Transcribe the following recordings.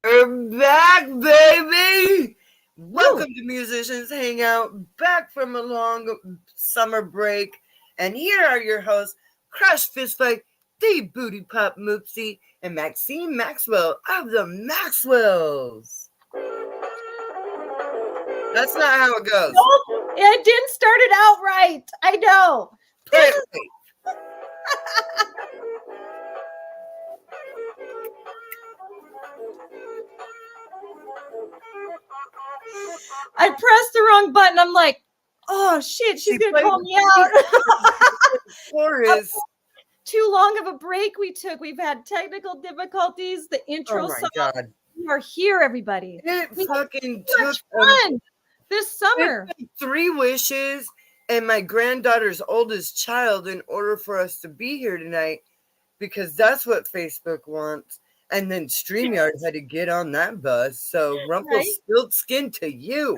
We're back, baby! Woo! Welcome to Musicians Hangout, back from a long summer break. And here are your hosts, Crush Fistfight, the Booty Pop Moopsie, and Maxine Maxwell of the Maxwells. That's not how it goes. Nope, it didn't start it out right. I know. Play it right. I pressed the wrong button. I'm like, oh shit, she's going to call me out. Chorus. Too long of a break we took. We've had technical difficulties. The intro Oh my song. God. We are here, everybody. It We fucking had so took much fun this summer. 3 wishes and my granddaughter's oldest child in order for us to be here tonight, because that's what Facebook wants. And then StreamYard had to get on that bus. So Rumpelstiltskin to you.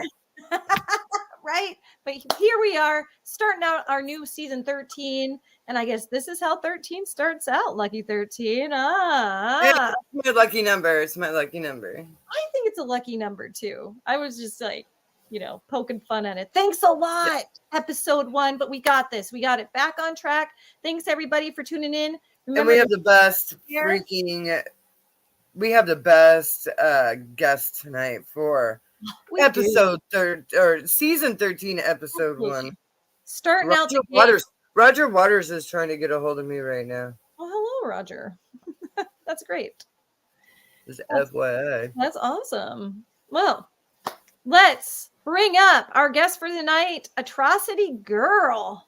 Right? But here we are starting out our new season 13. And I guess this is how 13 starts out. Lucky 13. It's my lucky number. It's my lucky number. I think it's a lucky number too. I was just like, poking fun at it. Thanks a lot. Yeah. Episode 1, but we got this. We got it back on track. Thanks everybody for tuning in. Remember, and we have the best guest tonight for season 13, episode 1. Starting Roger out the Waters. Roger Waters is trying to get a hold of me right now. Oh, hello, Roger. That's great. Just FYI. That's awesome. Well, let's bring up our guest for the night, Atrocity Girl.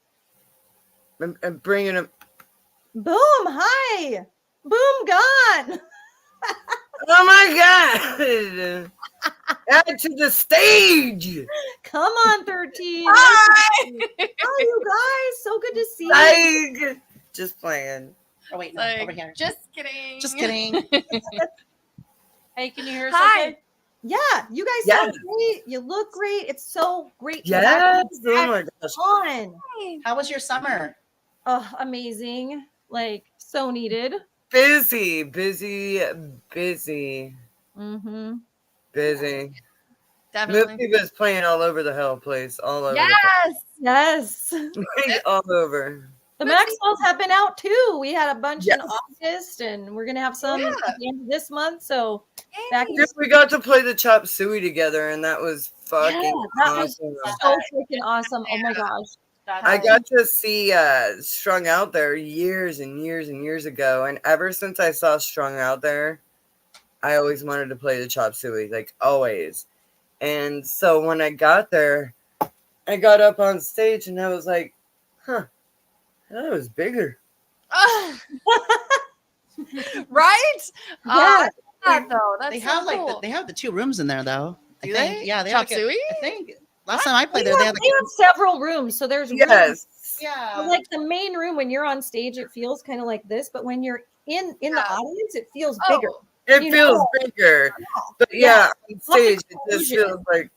I'm bringing him. Boom! Hi. Boom! Gone. Oh my God! Add to the stage. Come on, 13. Hi. Hi, you guys. So good to see you. Just playing. Oh wait, no, over here. Just kidding. Just kidding. Hey, can you hear us? Hi. Okay? Yeah, you guys sound great. You look great. It's so great to have you back on. How was your summer? Oh, amazing. Like, so needed. Busy. Mm-hmm. Busy. Definitely. Moopsie was playing all over the hell place. All over. Yes. All over. The Maxwells have been out too. We had a bunch in August, and we're gonna have some at the end of this month. So we got to play the chop suey together, and that was fucking awesome. Was so freaking awesome. Oh my gosh. I got to see Strung Out There years and years ago, and ever since I saw Strung Out There, I always wanted to play the chop suey, like always. And so when I got there, I got up on stage and I was like, huh, that was bigger. Right? Yeah. They have cool. they have the 2 rooms in there though. Do they? Yeah, they Chop have suey? I think last time I played there, they have several rooms. So there's rooms. Yeah. Like the main room, when you're on stage, it feels kind of like this, but when you're in the audience, it feels bigger. It feels bigger. But on stage, it just feels like,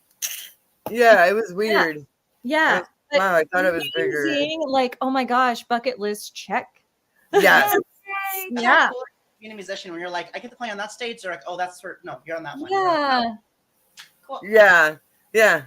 it was weird. Yeah. Wow, I thought it was bigger. Like, oh my gosh, bucket list check. Yes. Yeah. Being a musician, when you're like, I get to play on that stage, they're like, oh, you're on that one. Yeah. Cool. Yeah.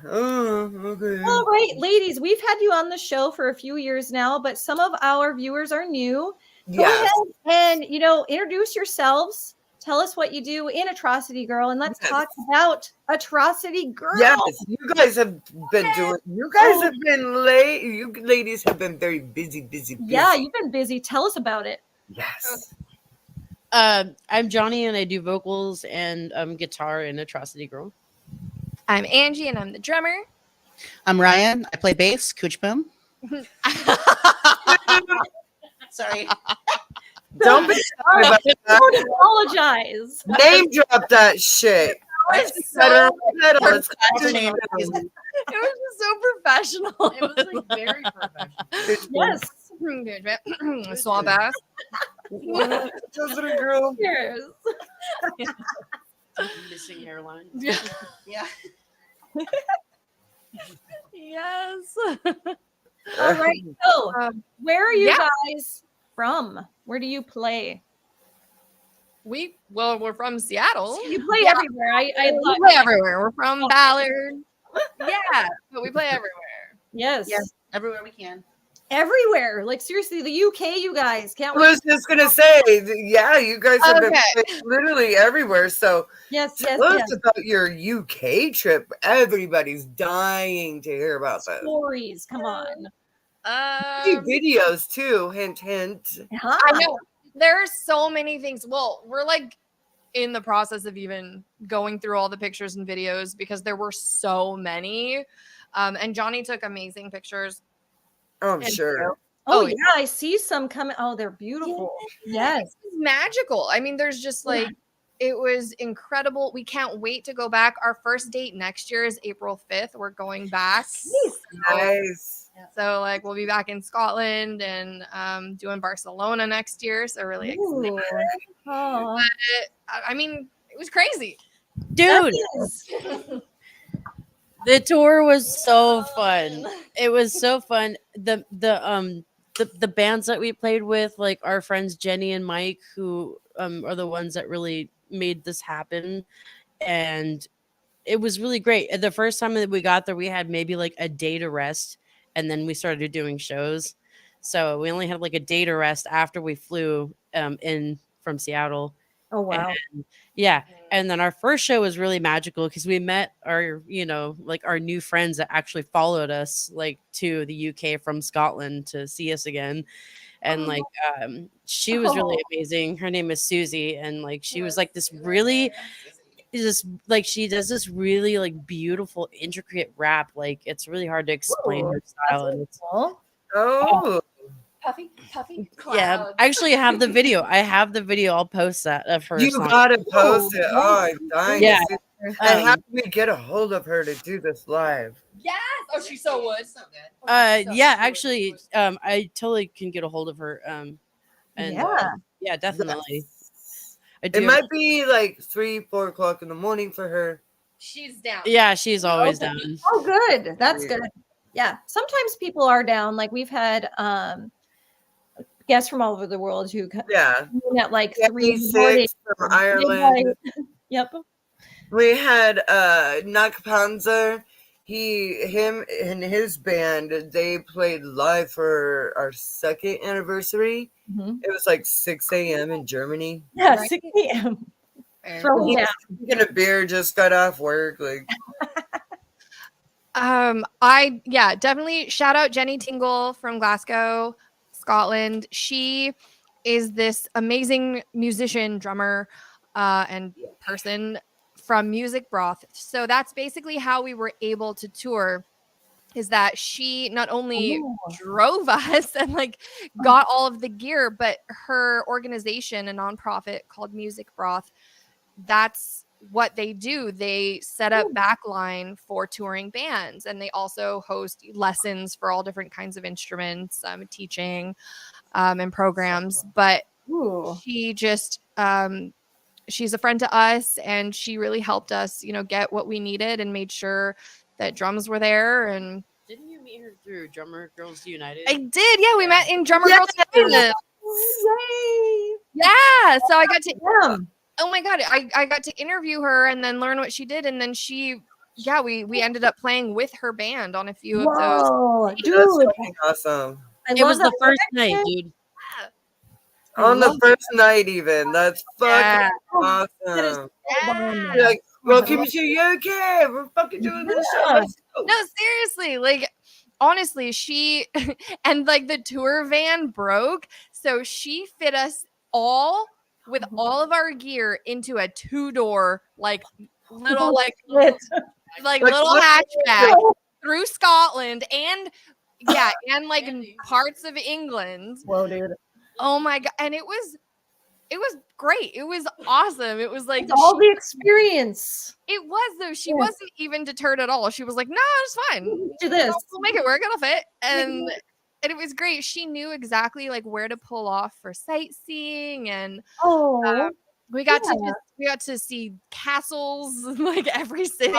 Oh, okay. All right, ladies, we've had you on the show for a few years now, but some of our viewers are new. Go ahead and, introduce yourselves. Tell us what you do in Atrocity Girl, and let's talk about Atrocity Girl. Yes, you guys have been doing. You guys have been late. You ladies have been very busy. Yeah, you've been busy. Tell us about it. Yes. I'm Johnny, and I do vocals and guitar in Atrocity Girl. I'm Angie, and I'm the drummer. I'm Ryan. I play bass. Cooch boom. Sorry. Don't be sorry about that. Don't apologize. Name drop that shit. It was just so professional. It was like very professional. Yes. Swamp ass. Atrocity Girl. Cheers. Missing hairline. Yeah. Yeah. Yes. All right. So, where are you guys from? Where do you play? we're from Seattle. You play everywhere. I We love play everywhere. We're from Ballard. Yeah, but we play everywhere. Yes. Yes, everywhere we can. Everywhere. Like seriously, the UK, you guys can't I wait. was just gonna say, yeah, you guys have been Okay. literally everywhere. So Yes, tell us about your UK trip. Everybody's dying to hear about this. Stories. Come on. Videos too. Hint, hint. I know there are so many things. Well, we're like in the process of even going through all the pictures and videos because there were so many. And Johnny took amazing pictures. Oh, I'm sure. Oh yeah, I see some coming. Oh, they're beautiful. Yes. It's magical. I mean, there's just like it was incredible. We can't wait to go back. Our first date next year is April 5th. We're going back. Nice. So like we'll be back in Scotland and doing Barcelona next year. So really excited. Oh. But, I mean, it was crazy. Dude. The tour was so fun. It was so fun. The bands that we played with, like our friends Jenny and Mike, who are the ones that really made this happen, and it was really great. The first time that we got there, we had maybe like a day to rest, and then we started doing shows. So we only had like a day to rest after we flew in from Seattle. Oh wow. And, yeah. And then our first show was really magical because we met our, like our new friends that actually followed us like to the UK from Scotland to see us again. And like she was really amazing. Her name is Susie. And like she was like this really like she does this really like beautiful, intricate rap. Like it's really hard to explain her style. And it's Puffy clouds. yeah, I actually have the video. I have the video. I'll post that of her. You gotta post it. Oh, I'm dying. Yeah. And how do we get a hold of her to do this live? Yes. Oh, she so would. So good. Yeah, actually, I totally can get a hold of her. And yeah, definitely. It might be like 3-4 o'clock in the morning for her. She's down. Yeah, she's always down. Oh, good. That's good. Yeah. Sometimes people are down. Like we've had guests from all over the world who at like 3 from Ireland. Yep. We had Nak Panzer. Him and his band, they played live for our 2nd anniversary. It was like 6 a.m. in Germany. Yeah, 6 a.m. Throwing down. Drinking a beer, just got off work. Like definitely shout out Jenny Tingle from Glasgow, Scotland. She is this amazing musician, drummer, and person from Music Broth. So that's basically how we were able to tour, is that she not only drove us and like got all of the gear, but her organization, a nonprofit called Music Broth, that's what they do. They set up backline for touring bands, and they also host lessons for all different kinds of instruments, teaching and programs. But she just she's a friend to us, and she really helped us, get what we needed and made sure that drums were there. And didn't you meet her through Drummer Girls United? I did. Yeah, we met in Drummer Girls United. Yay! Yeah, so I got to. Oh my god, I got to interview her and then learn what she did, and then we ended up playing with her band on a few of those. Dude, that's awesome. It was the first night, dude. On the first night, even. That's fucking awesome. You're like, welcome to your UK. We're fucking doing this show. No, seriously, like honestly, she and like the tour van broke, so she fit us all with all of our gear into a 2-door like little little hatchback through Scotland and like parts of England. Whoa, dude. Oh my god. And it was great. It was awesome. It was like all the experience. It was though. She wasn't even deterred at all. She was like, no, it's fine. Do this. We'll make it work. It'll fit. And it was great. She knew exactly like where to pull off for sightseeing, and we got to see castles like every city.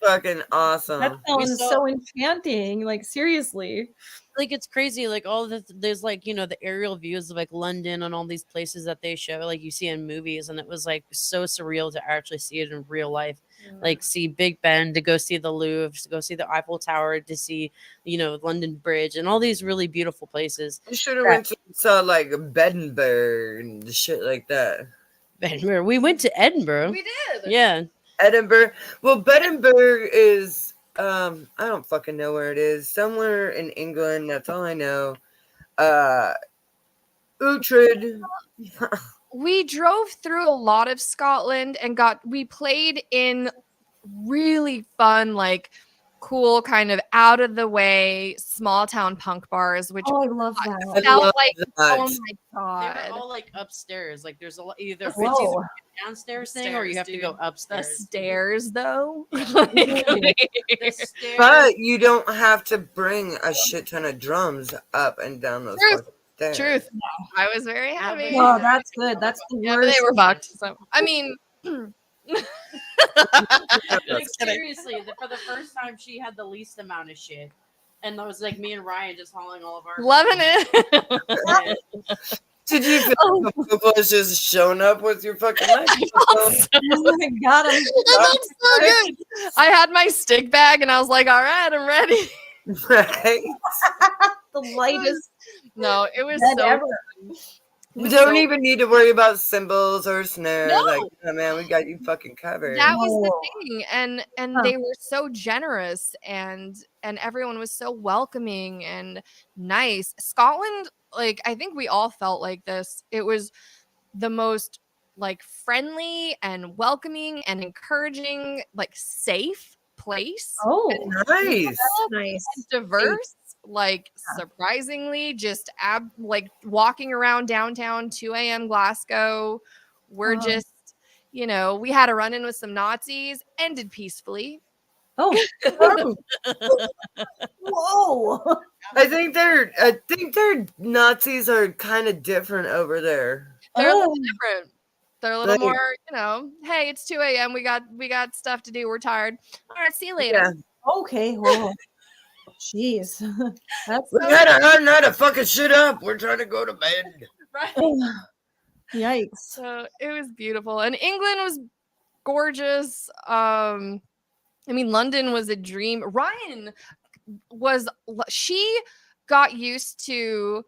fucking awesome. That sounds saw- so enchanting. Like seriously. Like it's crazy, like all the there's like the aerial views of like London and all these places that they show like you see in movies, and it was like so surreal to actually see it in real life. Like see Big Ben, to go see the Louvre, to go see the Eiffel Tower, to see London Bridge and all these really beautiful places. You should have went to saw like Edinburgh and shit like that. Edinburgh. We went to Edinburgh. We did. Yeah. Edinburgh. Well, Edinburgh is I don't fucking know where it is. Somewhere in England. That's all I know. Uhtred. We drove through a lot of Scotland and we played in really fun, like cool, kind of out of the way small town punk bars, which Oh, I love that. felt love like, that. oh my They god. were all like upstairs. Like there's a lot either it's Whoa. either a downstairs thing or you have to go The upstairs. stairs, though. The stairs. But you don't have to bring a shit ton of drums up and down those Truth. fucking stairs. Truth. I was very happy. Oh, that's good. That's the Yeah, but worst. they were fucked. So I mean, Like seriously, for the first time she had the least amount of shit. And it was like me and Ryan just hauling all of our loving it. Did you feel the vocals just showing up with your fucking microphone? Oh my god, I'm That looks so good. I had my stick bag and I was like, all right, I'm ready. Right? the lightest No, it was bed so ever. We don't even need to worry about cymbals or snares. No. Like, oh man, we got you fucking covered. that was the No. thing. And Huh. they were so generous and everyone was so welcoming and nice. Scotland, like I think we all felt like this. It was the most like friendly and welcoming and encouraging, like safe place. Oh, Nice. nice. Diverse, like surprisingly, just like walking around downtown 2 a.m. Glasgow. We're Oh. just, we had a run-in with some Nazis, ended peacefully. Oh, whoa. I think their Nazis are kind of different over there. They're a little Oh. different. They're a little Like- more, hey, it's 2 a.m. We got stuff to do. We're tired. All right, see you later. Yeah. Okay, whoa. Jeez. That's We gotta learn how to fucking shit up. We're trying to go to bed. Right. yikes. So it was beautiful. And England was gorgeous. I mean, London was a dream. Ryan she got used to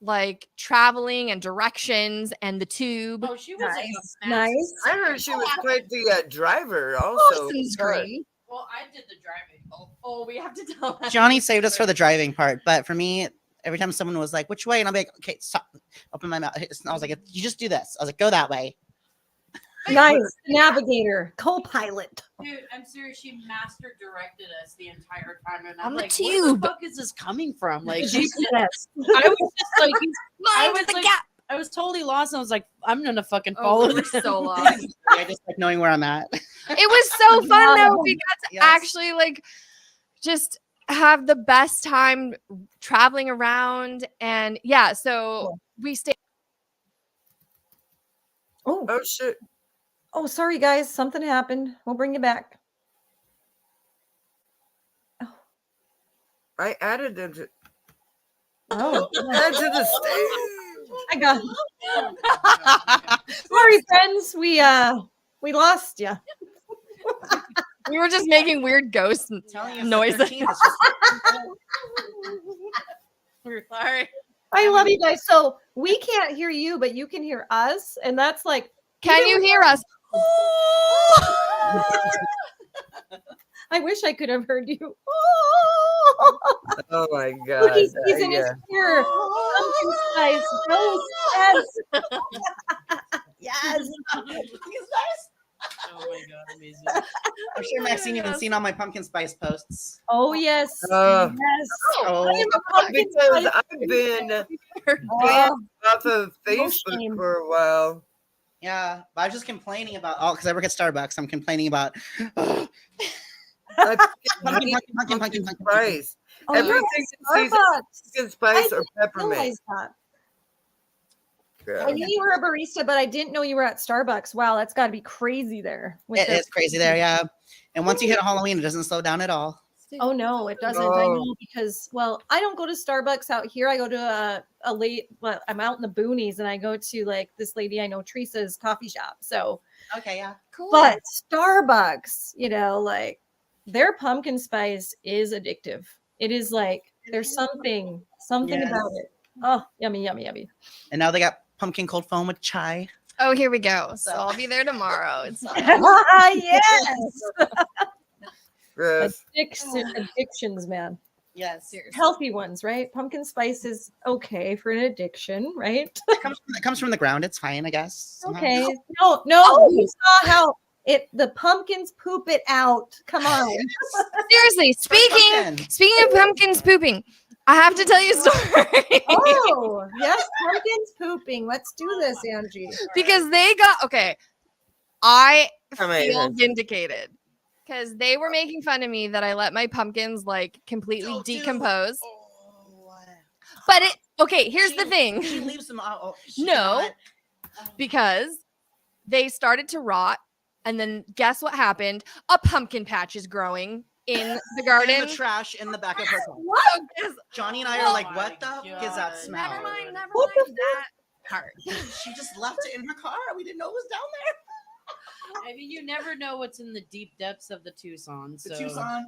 like traveling and directions and the tube. Oh, she was like Nice. a Nice. I heard she was quite the driver also. Dawson's Green. Well, I did the driving. Oh, we have to tell that. Johnny saved us for the driving part, but for me, every time someone was like, "Which way?" and I'll be like, "Okay, stop." Open my mouth. And I was like, "You just do this." I was like, "Go that way." Nice. Navigator, co-pilot. Dude, I'm serious. She master directed us the entire time, and On I'm the like, tube. "Where the fuck is this coming from?" Like, she, Yes. I was just like, I Mind was the like, gap. I was totally lost. And I was like, "I'm gonna fucking Oh, follow we were this." so lost. I just like knowing where I'm at. It was so fun though. Wow. We got to Yes. actually like just have the best time traveling around. And yeah, so Cool. we stayed. Oh, Oh shit. oh, sorry guys. Something happened. We'll bring you back. I added them to, Oh, add to the stage. I got. Sorry, friends. We lost you. We were just making weird ghost Telling you, noises. 13 is just- We're sorry. I love you guys. So we can't hear you, but you can hear us, and that's like. Can you hear us? I wish I could have heard you. Oh my god. Cookie season is Yeah. here. Pumpkin spice ghost. Yes. Yes. Oh my god, amazing. I'm sure Maxine even seen all my pumpkin spice posts. Oh yes. Oh. Yes. Oh, I am a pumpkin Because spice. I've been Oh, off of No Facebook shame. for a while. yeah. But I was just complaining about because I work at Starbucks. I'm complaining about I pumpkin spice. oh Everything yes, in season Starbucks. pumpkin spice I or didn't peppermint. realize that. Yeah. I knew you were a barista, but I didn't know you were at Starbucks. Wow, that's got to be crazy there. It is crazy there, yeah. And once you hit Halloween, it doesn't slow down at all. Oh no, it doesn't. I know because I don't go to Starbucks out here. I go to a late. Well, I'm out in the boonies, and I go to like this lady I know, Teresa's coffee shop. So Okay, yeah. Cool. but Starbucks, like their pumpkin spice is addictive. It is like there's something Yes. about it. Oh, yummy, yummy, yummy. And now they got pumpkin cold foam with chai. Oh, here we go. So I'll be there tomorrow. It's Yes. Gross. Addictions, man. Yes. Healthy ones, right? Pumpkin spice is okay for an addiction, right? It comes from the ground. It's fine, I guess. somehow. Okay. No, you saw how the pumpkins poop it out. Come on. seriously pumpkin. speaking of pumpkins pooping, I have to tell you a story. Oh, yes, pumpkins pooping. Let's do this, Angie. Because they got I feel Amazing. vindicated. Because they were making fun of me that I let my pumpkins like completely Don't do- decompose. Oh, But here's the thing. She leaves them out. Oh, she No. cannot. Because they started to rot, and then guess what happened? A pumpkin patch is growing in the garden. In the trash in the back of her car. What? Johnny and I Well, are like, what the God. fuck is that smell? Never mind What the that part. She just left it in her car. We didn't know it was down there. I mean, you never know what's in the deep depths of the Tucson. So The Tucson.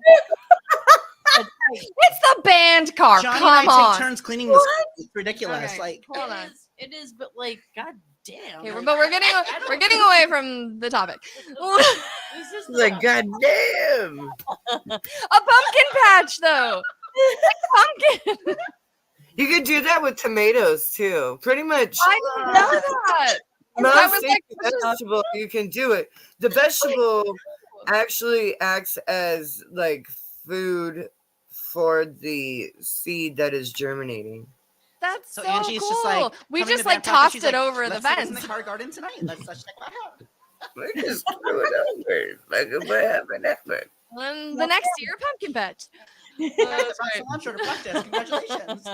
It's the band car. Johnny Come and I on. take turns cleaning this. It's ridiculous. Okay. Like, Hold on. it is, but like, god damn. Okay, like, but we're I don't- getting away from the topic. This is Like, goddamn. A pumpkin patch, though. Pumpkin. You could do that with tomatoes too. Pretty much. I didn't know that. I Most was like, vegetable, you can do it. The vegetable actually acts as like food for the seed that is germinating. That's so so Angie's cool. just like, we coming just to like Vancouver, tossed she's it like, over the let's sit in fence. the car garden tonight. Let's check that out. We just threw it over. Like what happened? And the next year, pumpkin patch. That's cilantro to practice. Congratulations.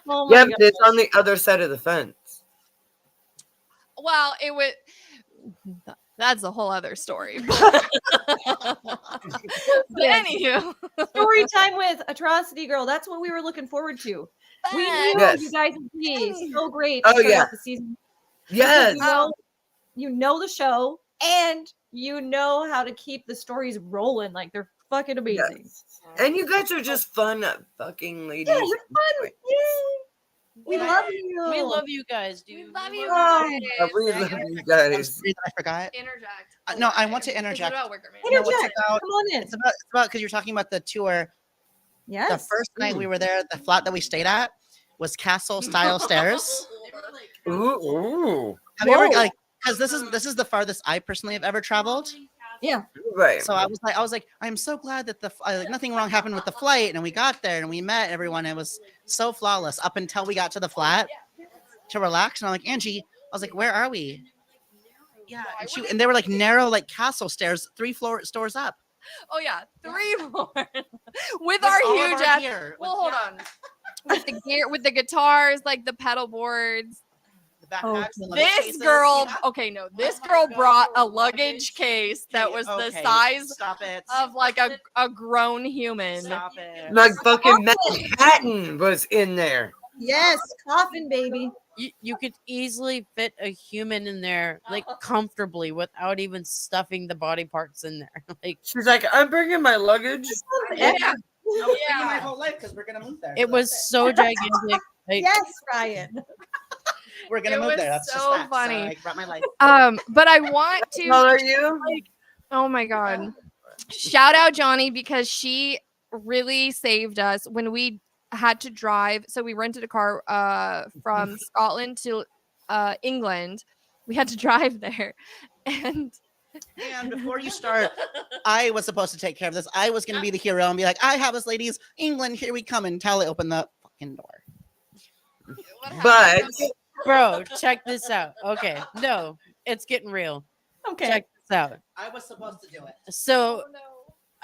Oh my Yep, God. it's on the other side of the fence. Well, it would. That's a whole other story. But anywho, Story time with Atrocity Girl. That's what we were looking forward to. We knew Yes. you guys would be so great. Oh, to start yeah. out the season. Yes. You know the show, and you know how to keep the stories rolling. Like they're fucking amazing. Yes. And you guys are just fun fucking ladies. Yeah, you're fun. Yay. We love you. We love you guys, dude. we love you guys. Oh, we love you guys. I forgot. Interject. No, I want to What's it interject. about, Wicker Man? No, it's Interject. about- Come on in. It's about because you're talking about the tour. Yes. The first night we were there, the flat that we stayed at was castle style stairs. Ooh. Have you ever Whoa. like? Because this is the farthest I personally have ever traveled. Yeah. Right. So I was like, I'm so glad that nothing wrong happened with the flight, and we got there and we met everyone. It was so flawless up until we got to the flat to relax. And I'm like, Angie, I was like, where are we? Yeah, and they were like narrow, like castle stairs, 3 stores up. Oh yeah, 3 floors with With our all of huge our ass. gear. Well, hold on. With the gear, with the guitars, like the pedal boards. The backpacks, the luggage This cases, girl, yeah. okay, no, this my girl God, brought a a luggage case that was the Okay, size Stop it. of like a grown human. Stop it. Like fucking Manhattan was in there. Yes. Coffin baby. You could easily fit a human in there, like comfortably, without even stuffing the body parts in there. Like She's like, I'm bringing my luggage. Yeah. I was Yeah. thinking my whole life because we're gonna move there. it so was that's so gigantic. Like, Yes, Ryan. we're gonna It move was there. That's so just facts. funny. I brought my life. But I want How to. are you? Oh my god! Shout out Johnny because she really saved us when we had to drive. So we rented a car from Scotland to England. We had to drive there, and And before you start, I was supposed to take care of this. I was gonna be the hero and be like, I have us, ladies. England, here we come, and Tally opened the fucking door. But bro, check this out. Okay, no, it's getting real. Okay. Check this out. I was supposed to do it. So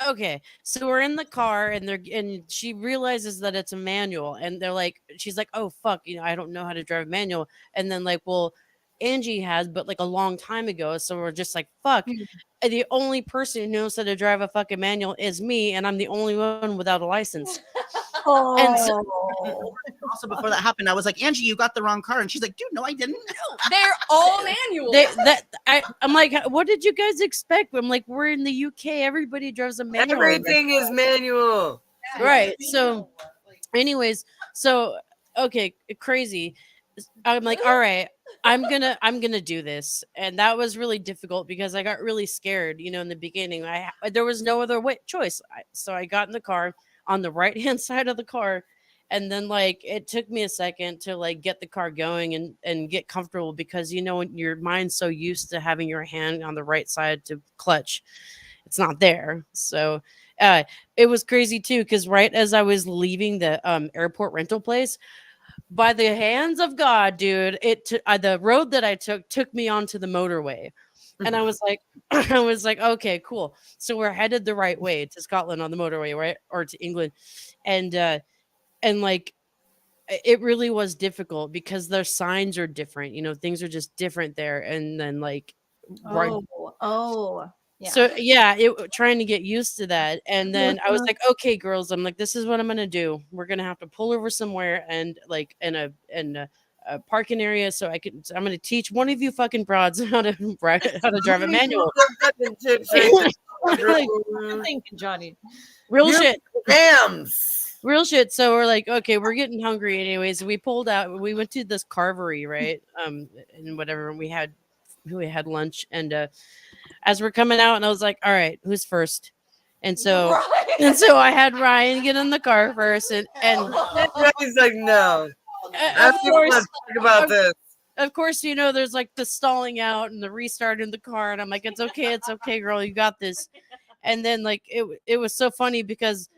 okay, so we're in the car and she realizes that it's a manual, and they're like, she's like, oh fuck, I don't know how to drive a manual. And then like, well, Angie has, but like a long time ago. So we're just like, fuck. And the only person who knows how to drive a fucking manual is me, and I'm the only one without a license. And so, Also, before that happened, I was like, Angie, you got the wrong car. And she's like, dude, no, I didn't. They're all manual. I'm like, what did you guys expect? I'm like, we're in the UK. Everybody drives a manual. Everything is manual. Right. So, anyways, so okay, crazy. I'm like, all right, I'm gonna do this, and that was really difficult because I got really scared. In the beginning, there was no other choice. So I got in the car on the right hand side of the car, and then like it took me a second to like get the car going and get comfortable because when your mind's so used to having your hand on the right side to clutch, it's not there. So it was crazy too because right as I was leaving the airport rental place, by the hands of God, dude, the road that I took me onto the motorway. And I was like, okay, cool. So we're headed the right way to Scotland on the motorway, right? Or to England. And like, it really was difficult because their signs are different. Things are just different there. And then like, Yeah. So yeah, trying to get used to that. And then I was like, okay, girls, I'm like, this is what I'm gonna do. We're gonna have to pull over somewhere and like in a parking area so I'm gonna teach one of you fucking broads how to drive a manual. Thinking, Johnny. Real shit. Dams. Real shit. So we're like, okay, we're getting hungry anyways. We pulled out, we went to this carvery, right? And whatever, we had lunch, and as we're coming out, and I was like, all right, who's first? And so I had Ryan get in the car first, and he's like, no. Of course, talk about this. Of course, there's like the stalling out and the restart in the car, and I'm like, it's okay, girl, you got this. And then like it was so funny because,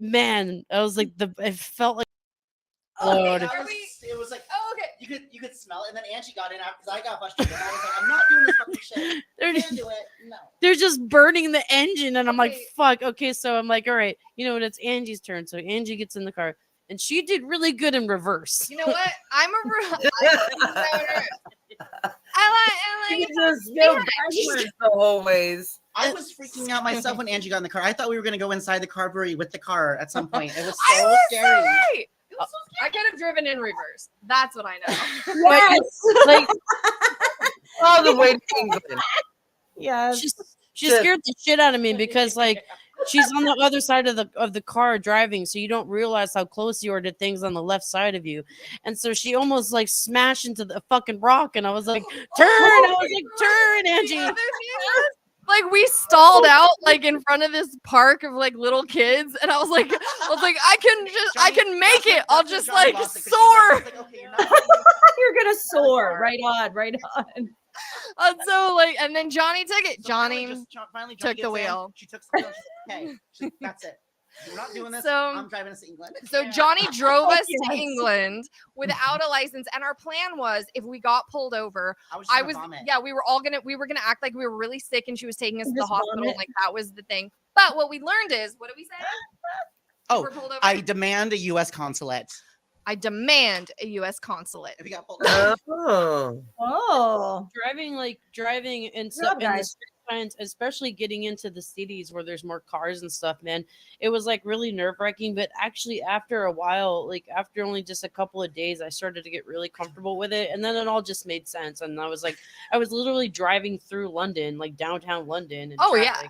man, I was like it felt like. It was like, oh, okay. You could smell it, and then Angie got in because I got frustrated. I was like, I'm not doing this fucking shit. Can't do it. No. They're just burning the engine, and I'm like, fuck. Okay, so I'm like, all right, it's Angie's turn. So Angie gets in the car, and she did really good in reverse. You know what? I like just go backwards the whole ways. I was freaking out myself when Angie got in the car. I thought we were gonna go inside the carvery with the car at some point. It was so scary. I could have driven in reverse. That's what I know. Yes. Like all the way to England. Yes. She scared the shit out of me because like she's on the other side of the car driving, so you don't realize how close you are to things on the left side of you. And so she almost like smashed into the fucking rock, and I was like, turn! I was like, turn, Angie. Like we stalled out like in front of this park of like little kids, and I was like, I can make it. I'll just like soar. You're gonna soar right on. And so like, and then Johnny took it. Johnny took the wheel. She took the wheel. Okay, that's it. We're not doing this. So, I'm driving us to England. So Johnny drove us to England without a license, and our plan was if we got pulled over, we were gonna act like we were really sick, and she was taking us to the hospital. Like that was the thing. But what we learned is, what did we say? Oh, I demand a U.S. consulate. I demand a U.S. consulate. If you got pulled over. Oh. Driving and stuff in the street signs, especially getting into the cities where there's more cars and stuff, man. It was like really nerve-wracking, but actually after a while, like after only just a couple of days, I started to get really comfortable with it, and then it all just made sense. And I was literally driving through London, like downtown London, and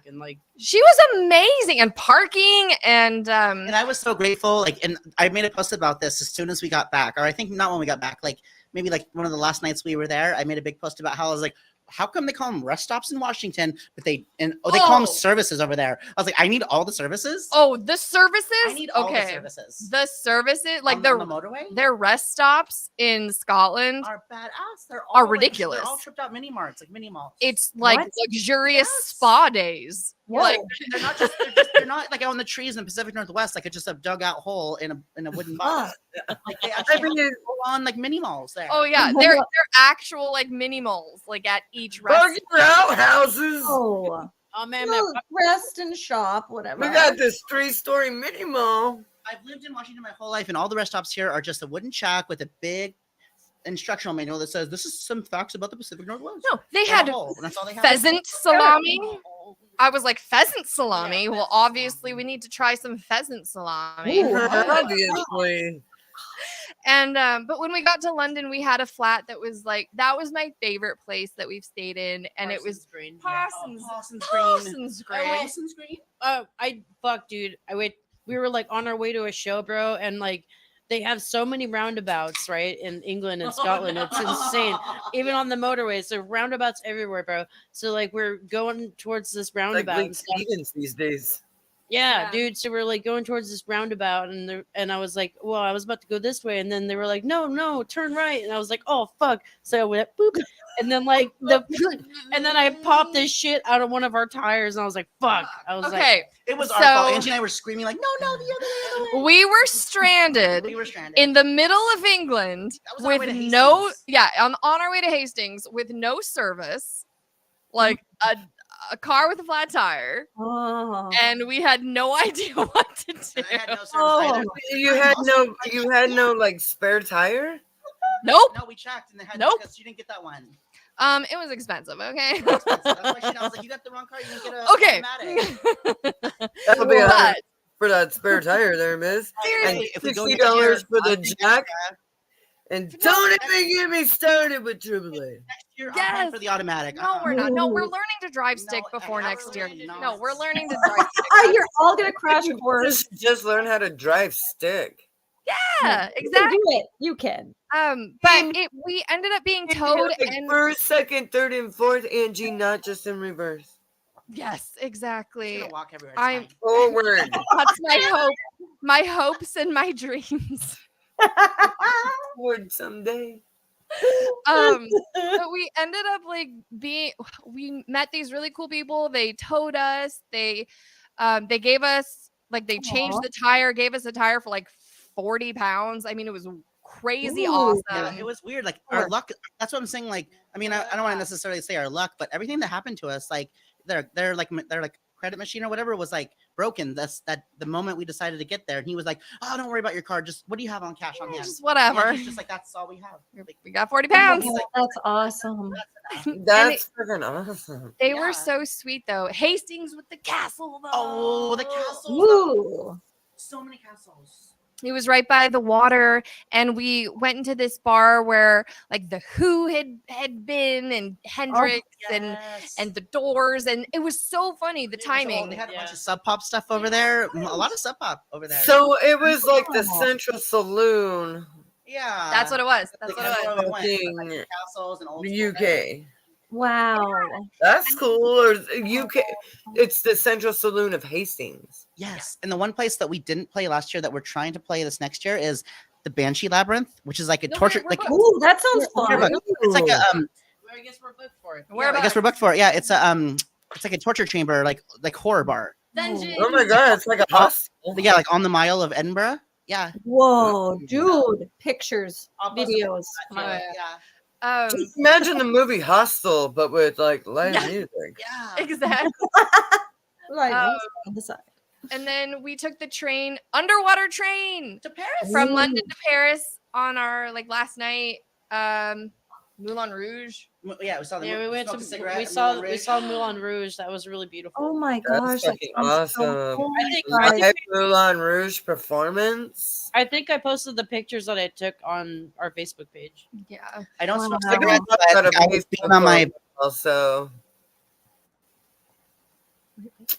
and like she was amazing, and parking and I was so grateful. Like, and I made a post about this as soon as we got back, or I think not when we got back, like maybe like one of the last nights we were there. I made a big post about how I was like, how come they call them rest stops in Washington, but they call them services over there? I was like, I need all the services. Oh, the services? I need all the services. The services, like on the motorway? Their rest stops in Scotland are badass. They're all ridiculous. They're all tripped out mini marts, like mini malls. It's like luxurious spa days. Whoa. Like they're not like out on the trees in the Pacific Northwest, like it's just a dugout hole in a wooden box. Like they actually go on like mini malls there. Oh yeah, they're actual like mini malls, like at each restaurant. Outhouses. Oh. Oh man, Well, rest and shop, whatever. We got this 3-story mini mall. I've lived in Washington my whole life, and all the rest stops here are just a wooden shack with a big instructional manual that says this is some facts about the Pacific Northwest. No, they And a had hole, and that's all they have. pheasant salami. I was like, pheasant salami? Well, obviously, we need to try some pheasant salami. Ooh, Obviously. And but when we got to London, we had a flat that was like, that was my favorite place that we've stayed in, and it was Green. Parsons Green. Dude. We were like on our way to a show, bro, and like they have so many roundabouts, right, in England and Scotland. It's insane. Even on the motorways, there are roundabouts everywhere, bro. So like we're going towards this Like roundabout. Lake and stuff. Stevens these days. Yeah, Yeah. dude. So we're like going towards this roundabout, and I was like, well, I was about to go this way, and then they were like, no, turn right, and I was like, oh fuck. So I went boop, and then like and then I popped this shit out of one of our tires, and I was like, fuck. I was like, Okay, It was So- our fault. Angie and I were screaming like, no, the other way. we were stranded We were stranded. in the middle of England That was on our way with to no, Hastings. yeah, on our way to Hastings with no service, like a car with a flat tire, Oh. and we had no idea what to do. And I had no service Oh. either. You had no like spare tire? Nope. No, we checked and they had Nope. because you didn't get that one. It was expensive. Okay. That's why I was like, you got the wrong car. You didn't get a Okay. automatic. That'll be But for that spare tire there, miss. And seriously, If we go $60 next year, for the I'll think jack. next And don't even get me started with AAA. year, I'm paying Yes. for the automatic. no, we're not. No, we're Ooh. learning to drive stick No, before next year. absolutely No, not. we're learning to drive stick. You're all gonna crash course. Just learn how to drive stick. Yeah, You can exactly. do it. You can. But we ended up being towed, Like and first, second, third, and fourth, Angie, not just in reverse. yes, Just exactly. gonna walk everywhere. It's I'm- fine. Forward. That's my hopes and my dreams. Forward someday. But we ended up like we met these really cool people. They towed us. They gave us like they changed Aw. the tire, gave us a tire for like 40 pounds. I mean, it was crazy Ooh. awesome. Yeah, it was weird. Like our luck. That's what I'm saying. Like, I mean, I don't want to necessarily say our luck, but everything that happened to us, like their credit machine or whatever was like broken. That the moment we decided to get there, and he was like, "Oh, don't worry about your card. Just what do you have on cash on hand?" Just Yeah, whatever. he's just like, "That's all we have." We're like, We got 40 pounds. Oh, that's awesome. That's freaking awesome. They Yeah. were so sweet though. Hastings with the castle though. "Oh, the castle! Ooh. So many castles." It was right by the water, and we went into this bar where like the Who had been, and Hendrix and the Doors, and it was so funny the They timing. had a bunch of sub pop stuff over there. A lot of sub pop over there. So it was like the Oh. Central Saloon, yeah, That's what it was. That's what it was. everywhere we went, Fucking like, the castles and old the school there. UK. Wow. That's cool. Or UK. It's the Central Saloon of Hastings. Yes, and the one place that we didn't play last year that we're trying to play this next year is the Banshee Labyrinth, which is like a No, torture. we're Like booked. Ooh, that sounds we're fun. booked. It's like a well, I guess we're booked for it. Where I guess we're booked for it. Yeah, it's a it's like a torture chamber, like horror bar. Dungeon. Oh my god, it's like a hostel. Yeah, like on the Mile of Edinburgh. Yeah, Whoa, dude. Pictures, I'll post videos. Oh, yeah, Just imagine the movie Hostel, but with like live Yeah. music. yeah. Exactly. Like Um, on the side. And then we took the train, underwater train, To Paris. from Ooh. London to Paris on our like last night. Moulin Rouge. Yeah, we saw the. Yeah, we went smoked to a cigarette we at saw Moulin we Rouge. saw Moulin Rouge. That was really beautiful. Oh my gosh. that fucking sounds so awesome. cool. I think Live Moulin Rouge performance. I think I posted the pictures that I took on our Facebook page. Yeah. I don't smoke Wow. cigarettes, I've but got a I was Facebook being on my. Also,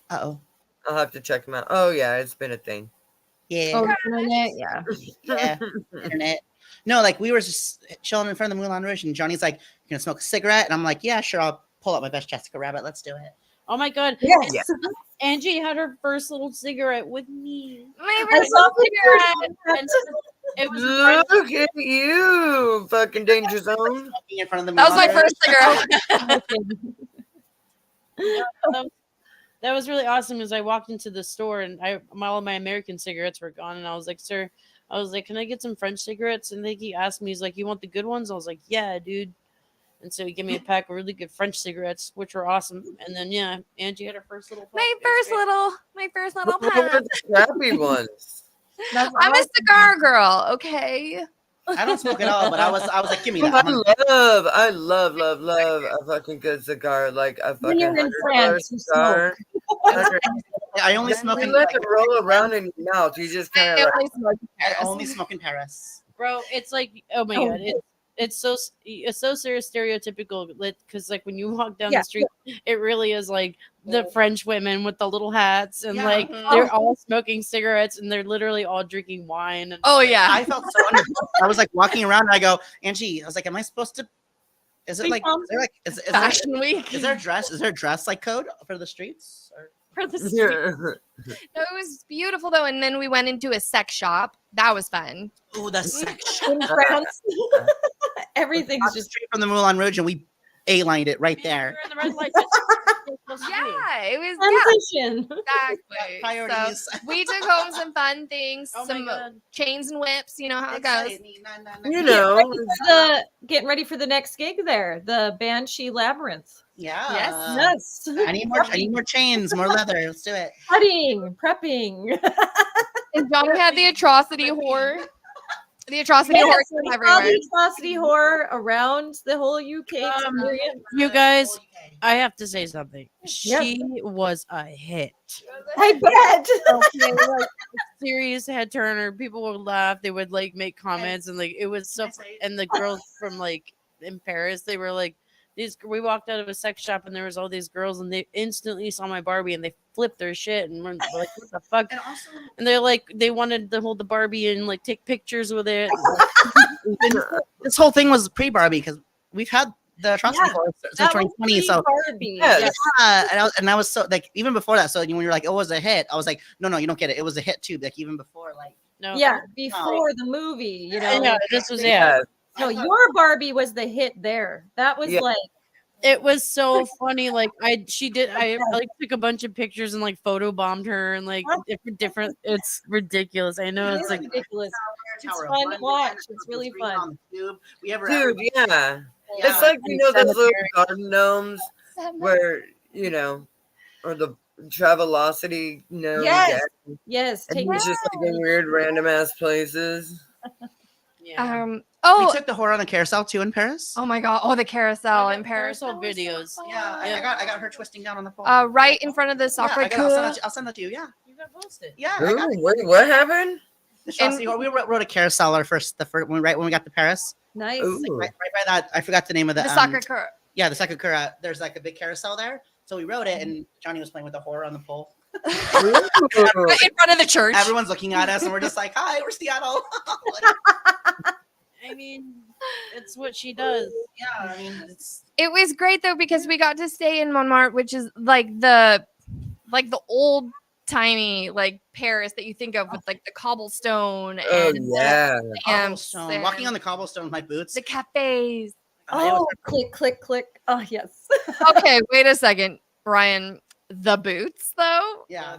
Oh, I'll have to check them out. Oh yeah, it's been a thing. yeah, Oh, the internet, yeah. yeah. Internet. No, like we were just chilling in front of the Moulin Rouge, and Johnny's like, "You gonna smoke a cigarette?" And I'm like, "Yeah, sure. I'll pull out my best Jessica Rabbit. Let's do it." Oh my god, Yes. Yeah. Angie had her first little cigarette with me. My I first saw cigarette. And it was the Look at you, fucking danger zone. Smoking in front of the That was my Moulin Rouge. first cigarette. that was really awesome. As I walked into the store and all of my American cigarettes were gone, and I was like, "Sir, I was like, can I get some French cigarettes?" And then he asked me, he's like, "You want the good ones?" I was like, "Yeah, dude." And so he gave me a pack of really good French cigarettes, which were awesome. And then yeah, Angie had her first little. My first little What pack. were the crappy ones? That's I'm a awesome. cigar girl, okay? I don't smoke at all, but I was like, give me Oh, that. I love a fucking good cigar, like a When fucking you're in $100 France, you cigar. I only smoke You in let it roll around in your mouth. You just kind of like, I only smoke in Paris. Bro, it's like, oh my god, it's so stereotypical, because like when you walk down the street, it really is like the French women with the little hats, and like they're all smoking cigarettes, and they're literally all drinking wine. And Oh yeah, I felt so understood. I was like walking around, and I go, Angie, I was like, am I supposed to? Is it like, is there like, is Fashion Week. Is there a dress like code for the streets? Or? For the street. No, it was beautiful though, and then we went into a sex shop. That was fun. Oh, the sex shop. In France, everything's just straight from the Moulin Rouge, and we A-lined it right there. We're in the red light Yeah, it was transition. exactly. Priorities. So we took home some fun things, Oh my some God. chains and whips. You know how it goes. you know, Getting ready for the next gig there, the Banshee Labyrinth. Yeah. Yes. I need more chains, more leather. Let's do it. Cutting, prepping. And Johnny had the atrocity horror. The atrocity horror Yes, we saw everywhere. the atrocity horror around the whole UK experience. You guys, I have to say something. She was a hit. I bet. Like, serious head turner. People would laugh. They would like make comments, and like it was so. And the girls from like in Paris, they were like these. We walked out of a sex shop, and there was all these girls, and they instantly saw my Barbie, and they flipped their shit, and were like, "What the fuck?" And they're like, they wanted to hold the Barbie and like take pictures with it. This whole thing was pre-Barbie because we've had the atrocity horror since 2020. So Barbie. and I was so like even before that. So when you're like, it was a hit, I was like, no, you don't get it. It was a hit too. Like even before, like before the movie, you know. I know this was No, your Barbie was the hit there. That was like it was so funny. Like I like took a bunch of pictures and like photo bombed her and like different. It's ridiculous. I know it's like ridiculous. It's fun to watch. It's really fun. dude, it's like those little garden gnomes where or the Travelocity gnomes. Yes. And it's just like in weird random ass places. We took the horror on the carousel too in Paris. Oh my god! Oh, the carousel in Paris. Videos. I got her twisting down on the pole. Right in front of the soccer. I'll send that to you. Yeah, you got posted. Yeah. Wait, what happened? We rode a carousel right when we got to Paris. Nice. Like right by that. I forgot the name of The soccer court. Yeah, the soccer court. There's like a big carousel there. So we rode it, and Johnny was playing with the horror on the pole. Right in front of the church. Everyone's looking at us, and we're just like, "Hi, we're Seattle." I mean, it's what she does. Yeah, I mean, it was great though because we got to stay in Montmartre, which is like the old timey like Paris that you think of with like the cobblestone and cobblestone. Walking on the cobblestone with my boots, the cafes. Oh, click, click, click. Oh, yes. Okay, wait a second, Brian. The boots though? Yeah.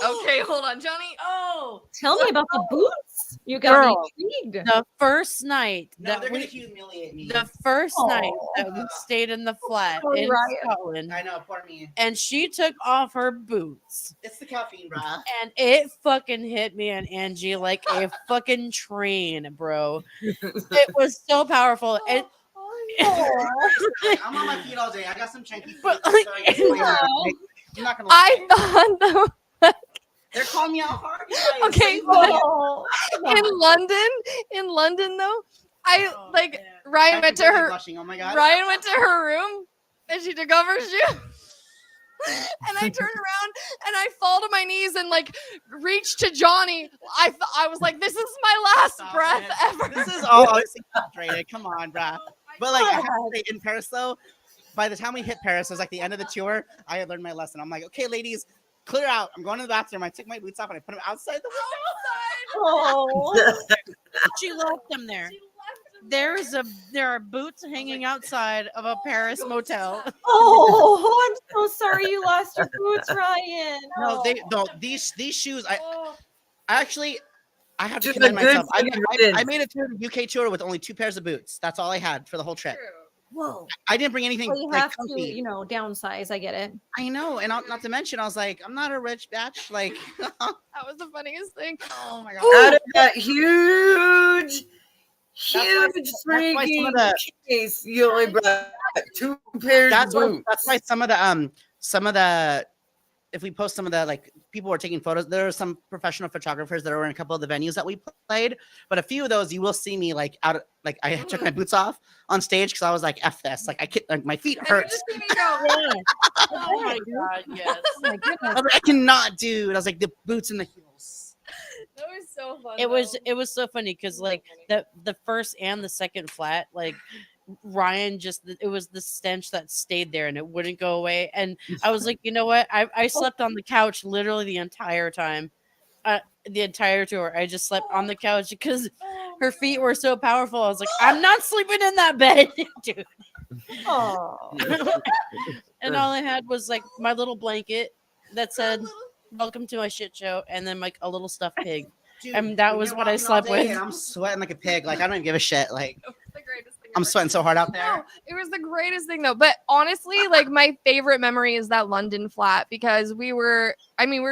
Okay, hold on, Johnny. Oh, tell me about the boots. You got me intrigued. The first night they're gonna humiliate me. The first night that we stayed in the flat in Scotland. I know, poor me. And she took off her boots. It's the caffeine, bruh. And it fucking hit me and Angie like a fucking train, bro. It was so powerful. And I'm on my feet all day. I got some chunky feet. I'm not gonna I thought though. They're calling me out hard. Okay, in London though, Ryan went to her. Oh my God. Ryan went to her room and she took off her shoe. And I turned around and I fall to my knees and like reached to Johnny. I was like, this is my last breath ever. This is all exaggerated. Come on, bruh. But like I have to say, in Paris though, by the time we hit Paris, it was like the end of the tour. I had learned my lesson. I'm like, okay, ladies, clear out. I'm going to the bathroom. I took my boots off and I put them outside the window. She left them there. There are boots hanging outside of a Paris motel. Oh, I'm so sorry you lost your boots, Ryan. No, these shoes. I have to commend myself. I made it to the UK tour with only 2 pairs of boots. That's all I had for the whole trip. Whoa. I didn't bring anything. Well, you like, have to, comfy. you know, downsize. I get it. I know, and not to mention, I was like, I'm not a rich bitch. Like, That was the funniest thing. oh my god. Out of that huge why some freaking of the- case, you only brought 2 pairs of boots. That's why some of the if we post some of the, like, people were taking photos, there are some professional photographers that were in a couple of the venues that we played, but a few of those you will see me like out of, like, I took my boots off on stage because I was like, F this, like, I can't, like, my feet hurt. Oh my god, yes. Oh my goodness. I was like, I cannot, dude. I was like, the boots and the heels. That was so fun. It was so funny because like the first and the second flat, like Ryan just, it was the stench that stayed there and it wouldn't go away. And I was like, you know what? I slept on the couch literally the entire time. The entire tour. I just slept on the couch because her feet were so powerful. I was like, I'm not sleeping in that bed, dude. Oh. And all I had was like my little blanket that said "Welcome to my shit show," and then like a little stuffed pig. Dude, And that was what I slept with. And I'm sweating like a pig. Like, I don't even give a shit. Like, It was the greatest thing I'm ever. sweating so hard out there. No, it was the greatest thing though. But honestly, like my favorite memory is that London flat because we were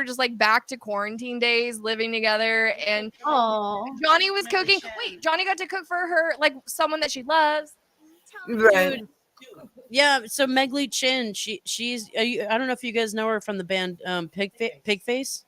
just like back to quarantine days, living together, and Oh. Johnny was cooking. Wait, Johnny got to cook for her, like someone that she loves. Right. Dude. Yeah, so Megly Chin, she's I don't know if you guys know her from the band Pigface.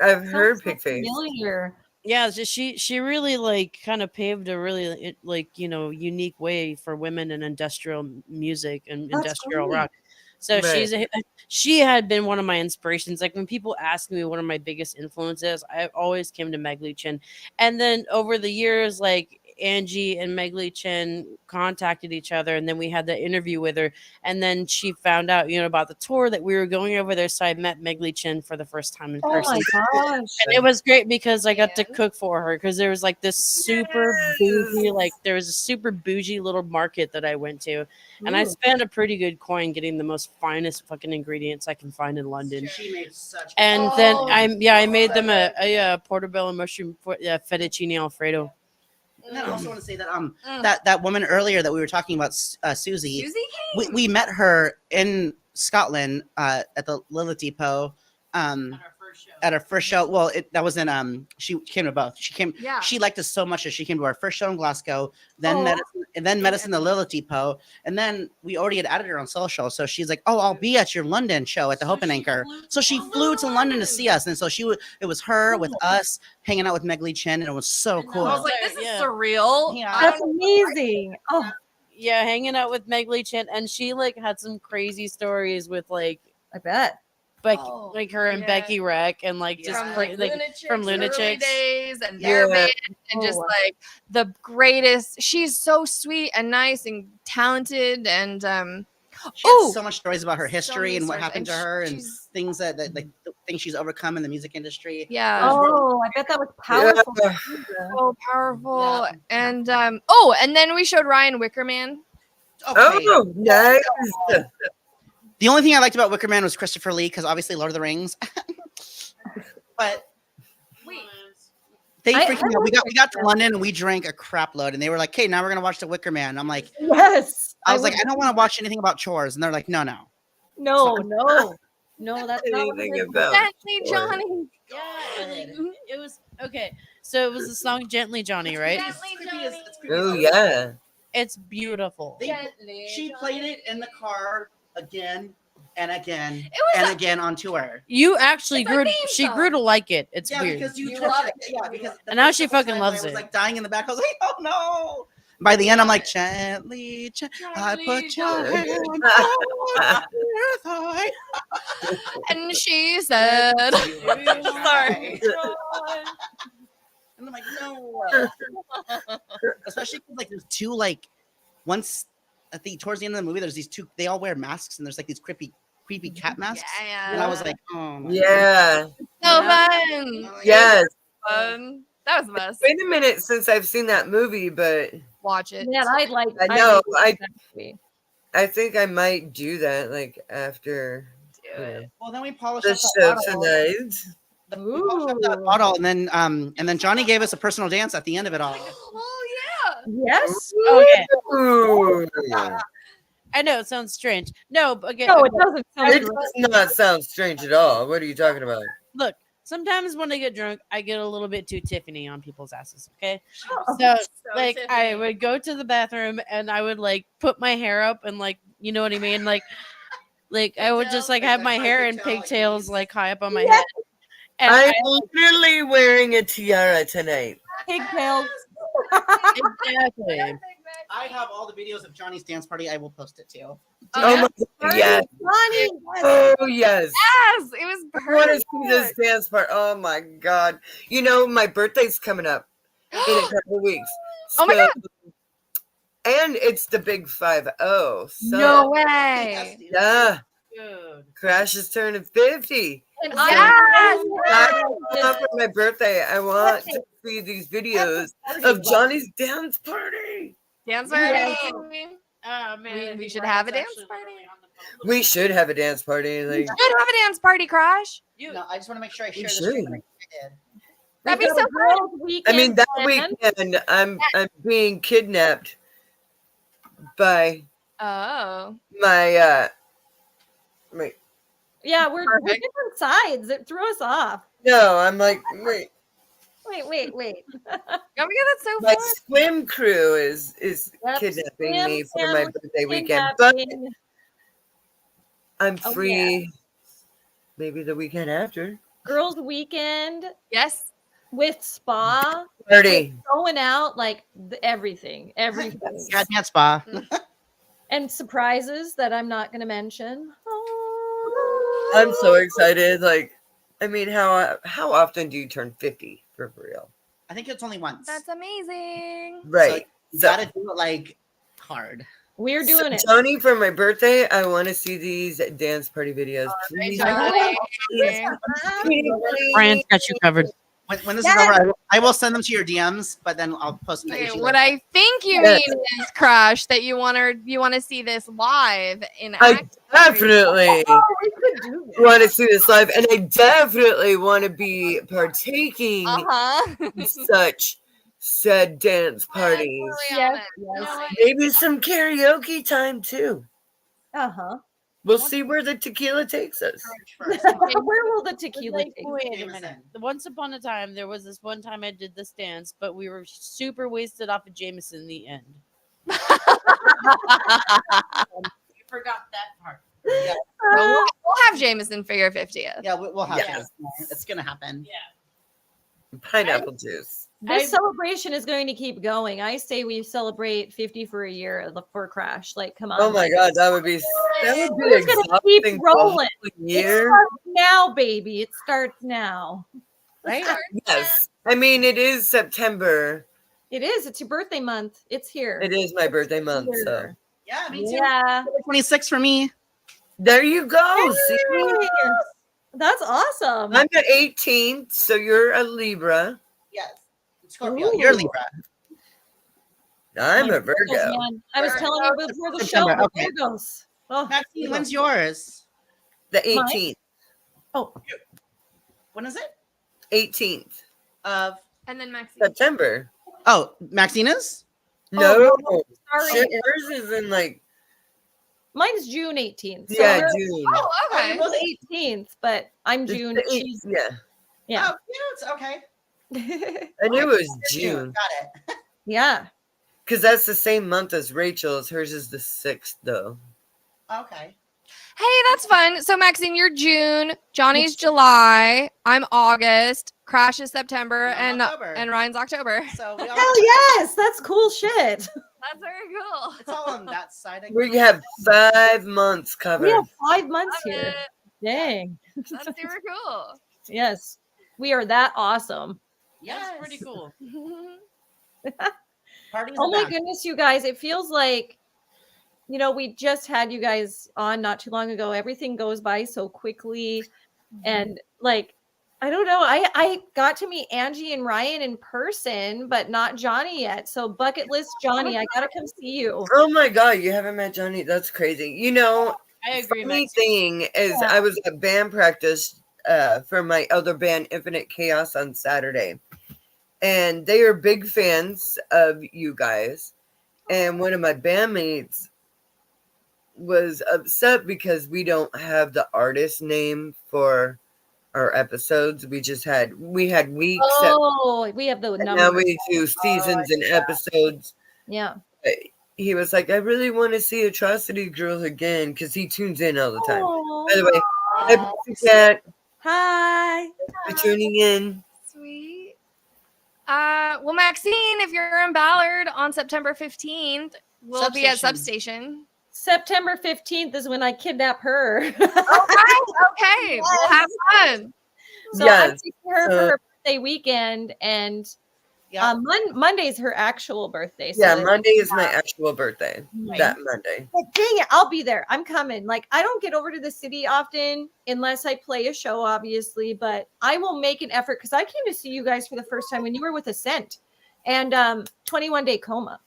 I've heard Sounds so Pig Face. familiar. Yeah, she really like kind of paved a really like, you know, unique way for women in industrial music and That's industrial great. rock. So Right. she had been one of my inspirations. Like when people ask me what are my biggest influences, I always came to Megly Chin. And then over the years, like Angie and Megly Chin contacted each other, and then we had the interview with her. And then she found out, you know, about the tour that we were going over there. So I met Megly Chin for the first time in Oh person. my gosh. And it was great because I got to And? cook for her because there was like this super bougie, like there was a super bougie little market that I went to, and I Ooh. spent a pretty good coin getting the most finest fucking ingredients I can find in London. She made such. And then I made them a portobello mushroom fettuccine alfredo. And then I also want to say that Mm. that woman earlier that we were talking about, Susie, Susie came. we met her in Scotland at the Lilith Depot at our first show. Well, that was in she came to both. She came. Yeah. She liked us so much that she came to our first show in Glasgow. Then Oh. met us in the Lilith Depot, and then we already had added her on social. So she's like, "Oh, I'll be at your London show at the Hope and Anchor." So she flew to London to see us, and so it was her with us hanging out with Megly Chin, and it was so cool. I was like, this is Yeah. surreal. Yeah. I That's don't know. amazing. Oh, Yeah, hanging out with Megly Chin, and she like had some crazy stories with like I bet. Oh, like her and yeah. Becky Wreck and like just Yeah. like from early Lunatics. days and Yeah. their band and Oh, just wow. like the greatest. She's so sweet and nice and talented and She Oh! has so much stories about her history many and what stories, happened to and her and she's- things that like the things she's overcome in the music industry. yeah. Oh, I bet that was powerful. Yeah. So powerful. Yeah. And and then we showed Ryan Wickerman. Okay. Oh, nice. The only thing I liked about Wicker Man was Christopher Lee because obviously Lord of the Rings. But Wait. they I freaking out. like We got to London and we drank a crap load, and they were like, "Okay, now we're gonna watch the Wicker Man." I'm like, Yes. I was like, I don't want to watch anything about chores, and they're like, No. no, that's not what Anything it is. about Gently, Johnny. Yeah, it was okay. So it was the song "Gently Johnny," right? Gently, Johnny. Oh yeah. It's beautiful. Gently. She played it in the car again and again It was and a- again on tour. You actually It's a grew. theme She song. grew to like it. It's Yeah, weird. because you You touched love it. it. Yeah, because the And now first she couple fucking times loves I was it. like dying in the back. I was like, oh no. By the end, I'm like, gently, I put your Gently. hand on your thigh. And she said, Sorry. And I'm like, no. Especially 'cause, like, there's two, like, once at towards the end of the movie, there's these two, they all wear masks, and there's like these creepy cat masks. Yeah. And I was like, oh my Yeah. So Yeah. fun. God. Yes. Fun. That was the best. Been a minute since I've seen that movie, but Watch it. Man, I'd like. I know, like that movie. I think I might do that like after Do it. Well, then we polished the up show that bottle. tonight. We polished up that bottle, and then Johnny gave us a personal dance at the end of it all. Oh yeah. Yes. Okay. Ooh. I know it sounds strange. No, but again, No, it doesn't sound It great. does not sound strange at all. What are you talking about? look, sometimes when I get drunk, I get a little bit too Tiffany on people's asses. Okay, Oh, so like I would go to the bathroom and I would like put my hair up and like you know what I mean, like I would just like have my hair in pigtails like high up on my head. And I'm literally wearing a tiara tonight. pigtails. exactly. I have all the videos of Johnny's dance party. I will post it too. Oh my God, yes. Johnny. Oh yes. Yes, it was I want to perfect. see this dance part. Oh my God. You know, my birthday's coming up in a couple of weeks. Oh my God. And it's the big 5-0. So No way. yeah. Dude. Crash is turning 50. And Yes. For my birthday, I want to see these videos of Johnny's dance party. Dance party. Oh man, We should have a dance party. We should have a dance party. We Like, should have a dance party, Crash. No, I just want to make sure I share the should. stream. And I did. That'd be so fun. I mean, that weekend. weekend, I'm being kidnapped by Oh. my Yeah, we're Perfect. different sides. It threw us off. no, I'm like wait, Wait. Oh my God, that's so my fun. swim crew is Yep, kidnapping swim me for my family birthday weekend, but Kidnapping. I'm Oh, free. Maybe the weekend after Girls' weekend Yes. with spa. party. Going out like everything. Yeah, dance spa. And surprises that I'm not going to mention. I'm so excited. Like, I mean, how often do you turn 50 for real? I think it's only once. That's amazing. Right. You So, gotta do it like hard. We're doing it. Johnny, for my birthday, I want to see these dance party videos. Please. Johnny. Brian's got you covered. When this is over, I will send them to your DMs, but then I'll post them. Okay, what I think you mean is, Crash, that you want to see this live in I action. definitely Oh, we could do this. want to see this live, and I definitely want to be partaking in such said dance parties. Yes. Maybe some karaoke time too. Uh-huh. We'll see where the tequila takes us. Where will the tequila take? Wait a minute. Once upon a time, there was this one time I did this dance, but we were super wasted off of Jameson in the end. You forgot that part. Yeah, We'll have Jameson for your 50th. yeah, we'll have Yes. it. It's gonna happen. Pineapple juice. This celebration is going to keep going. I say we celebrate 50 for a year for Crash. Like, come on. Oh my God, that would be It's gonna keep exhausting. rolling. It Year. starts now, baby. It starts now. Right? Yes, I mean it is September. It is. It's your birthday month. It's here. It is my birthday month, so Yeah, me too. Yeah. 26 for me. there you go. See? That's awesome. I'm the 18th, so you're a Libra. Yes. Scorpio, Ooh. you're Libra. I'm a Virgos, Virgo. man. I was telling you before the show. September, okay. Virgos. Oh, Maxine, when's yours? The 18th. oh, When is it? 18th Of And then Maxine. September. oh, Maxina's? No, sorry. shit, hers is in like Mine's June 18th. So yeah, we're June. Oh, okay. both 18th, but I'm It's June. the eighth- She's yeah, yeah. Oh, cute. Okay. I knew it was June Got it. Yeah. because that's the same month as Rachel's. Hers is the 6th, though. Okay. Hey, that's fun. So, Maxine, you're June. Johnny's July. I'm August. Crash is September. I'm October. And Ryan's October. So we all Hell yes, that's cool shit. That's very cool. it's all on that side. I We guess. have 5 months We covered. have 5 months Love here. it. Dang. That's super cool. Yes. We are that awesome. Yes. That's pretty cool. Party's Oh my back. goodness, you guys. It feels like, we just had you guys on not too long ago. Everything goes by so quickly. And like, I don't know. I got to meet Angie and Ryan in person, but not Johnny yet. So bucket list Johnny, I gotta come see you. Oh my God, you haven't met Johnny? That's crazy. You know, I agree, funny Max. thing is, Yeah. I was at band practice for my other band, Infinite Chaos, on Saturday. and they are big fans of you guys. And one of my bandmates was upset because we don't have the artist name for our episodes. We had weeks. Oh, we have the And number. now we do seasons and episodes. Yeah. He was like, I really want to see Atrocity Girls again because he tunes in all the time. Oh, By the way, hi, Pussycat, hi. for tuning in. Sweet. Well, Maxine, if you're in Ballard on September 15th, we'll be at Substation. September 15th is when I kidnap her. Okay. We'll have fun. So Yes. I'm taking her for her birthday weekend, and Monday's her actual birthday. So Monday is my actual birthday. Right. That Monday. But dang it, I'll be there. I'm coming. Like, I don't get over to the city often unless I play a show, obviously, but I will make an effort because I came to see you guys for the first time when you were with Ascent and 21 Day Coma.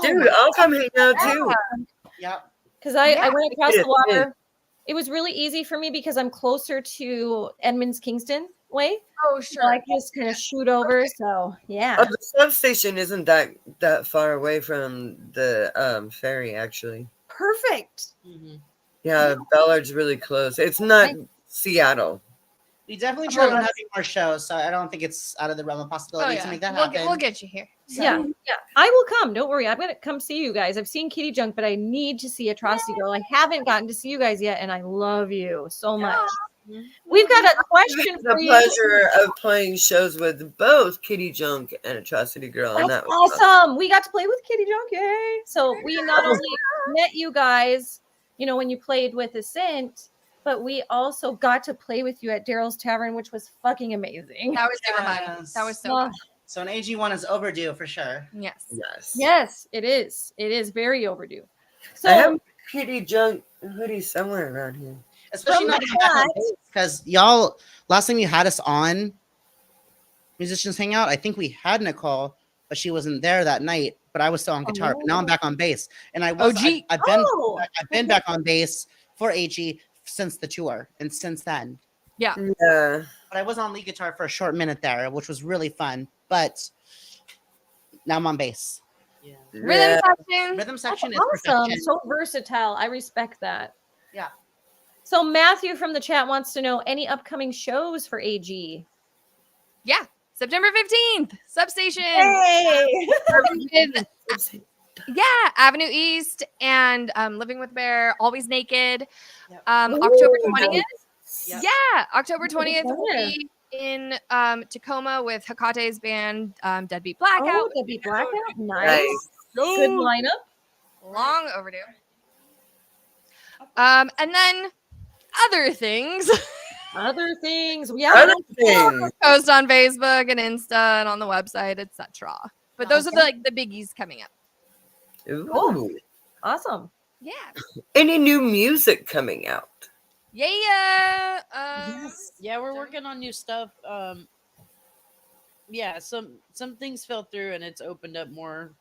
Dude, I'll come hang out too. Yep. Because I went across the Yeah. water. It was really easy for me because I'm closer to Edmonds Kingston way. Oh, So sure. I can just kind of shoot over. So yeah. Oh, the substation isn't that far away from the ferry, actually. Perfect. Mhm. Yeah, Ballard's really close. It's not Seattle. We definitely try on having more shows, so I don't think it's out of the realm of possibility to make that happen. We'll get you here. Yeah. I will come. Don't worry. I'm gonna come see you guys. I've seen Kitty Junk, but I need to see Atrocity Girl. I haven't gotten to see you guys yet, and I love you so much. We've got a question The for you. pleasure of playing shows with both Kitty Junk and Atrocity Girl, and That's that was awesome. We got to play with Kitty Junk, yay! So we not only met you guys, when you played with Ascent, but we also got to play with you at Daryl's Tavern, which was fucking amazing. That was super fun. Yes. That was so Oh, fun. So an AG1 is overdue for sure. Yes. Yes. yes, it is. It is very overdue. So I have Kitty Junk hoodie somewhere around here. Especially From not the because y'all, last time you had us on Musicians Hangout, I think we had Nicole, but she wasn't there that night. But I was still on guitar. But now I'm back on bass, and I've been back on bass for AG since the tour and since then. Yeah. But I was on lead guitar for a short minute there, which was really fun. But now I'm on bass. Yeah. Rhythm section. Rhythm section is awesome. perfection. So versatile. I respect that. Yeah. So Matthew from the chat wants to know any upcoming shows for AG. Yeah. September 15th. Substation. Hey. Yeah, Avenue East and Living with Bear, Always Naked. Yep. October 20th. Yep. Yeah, October 20th will Yeah. be in Tacoma with Hakate's band, Deadbeat Blackout. Oh, Deadbeat Blackout. Nice. Nice. Good lineup. Long overdue. And then other things. Other things. Yeah. Other thing. Post on Facebook and Insta and on the website, etc. But those are the biggies coming up. Ooh. Awesome. Yeah. Any new music coming out? Yeah. Yeah, we're working on new stuff. Yeah, some things fell through, and it's opened up more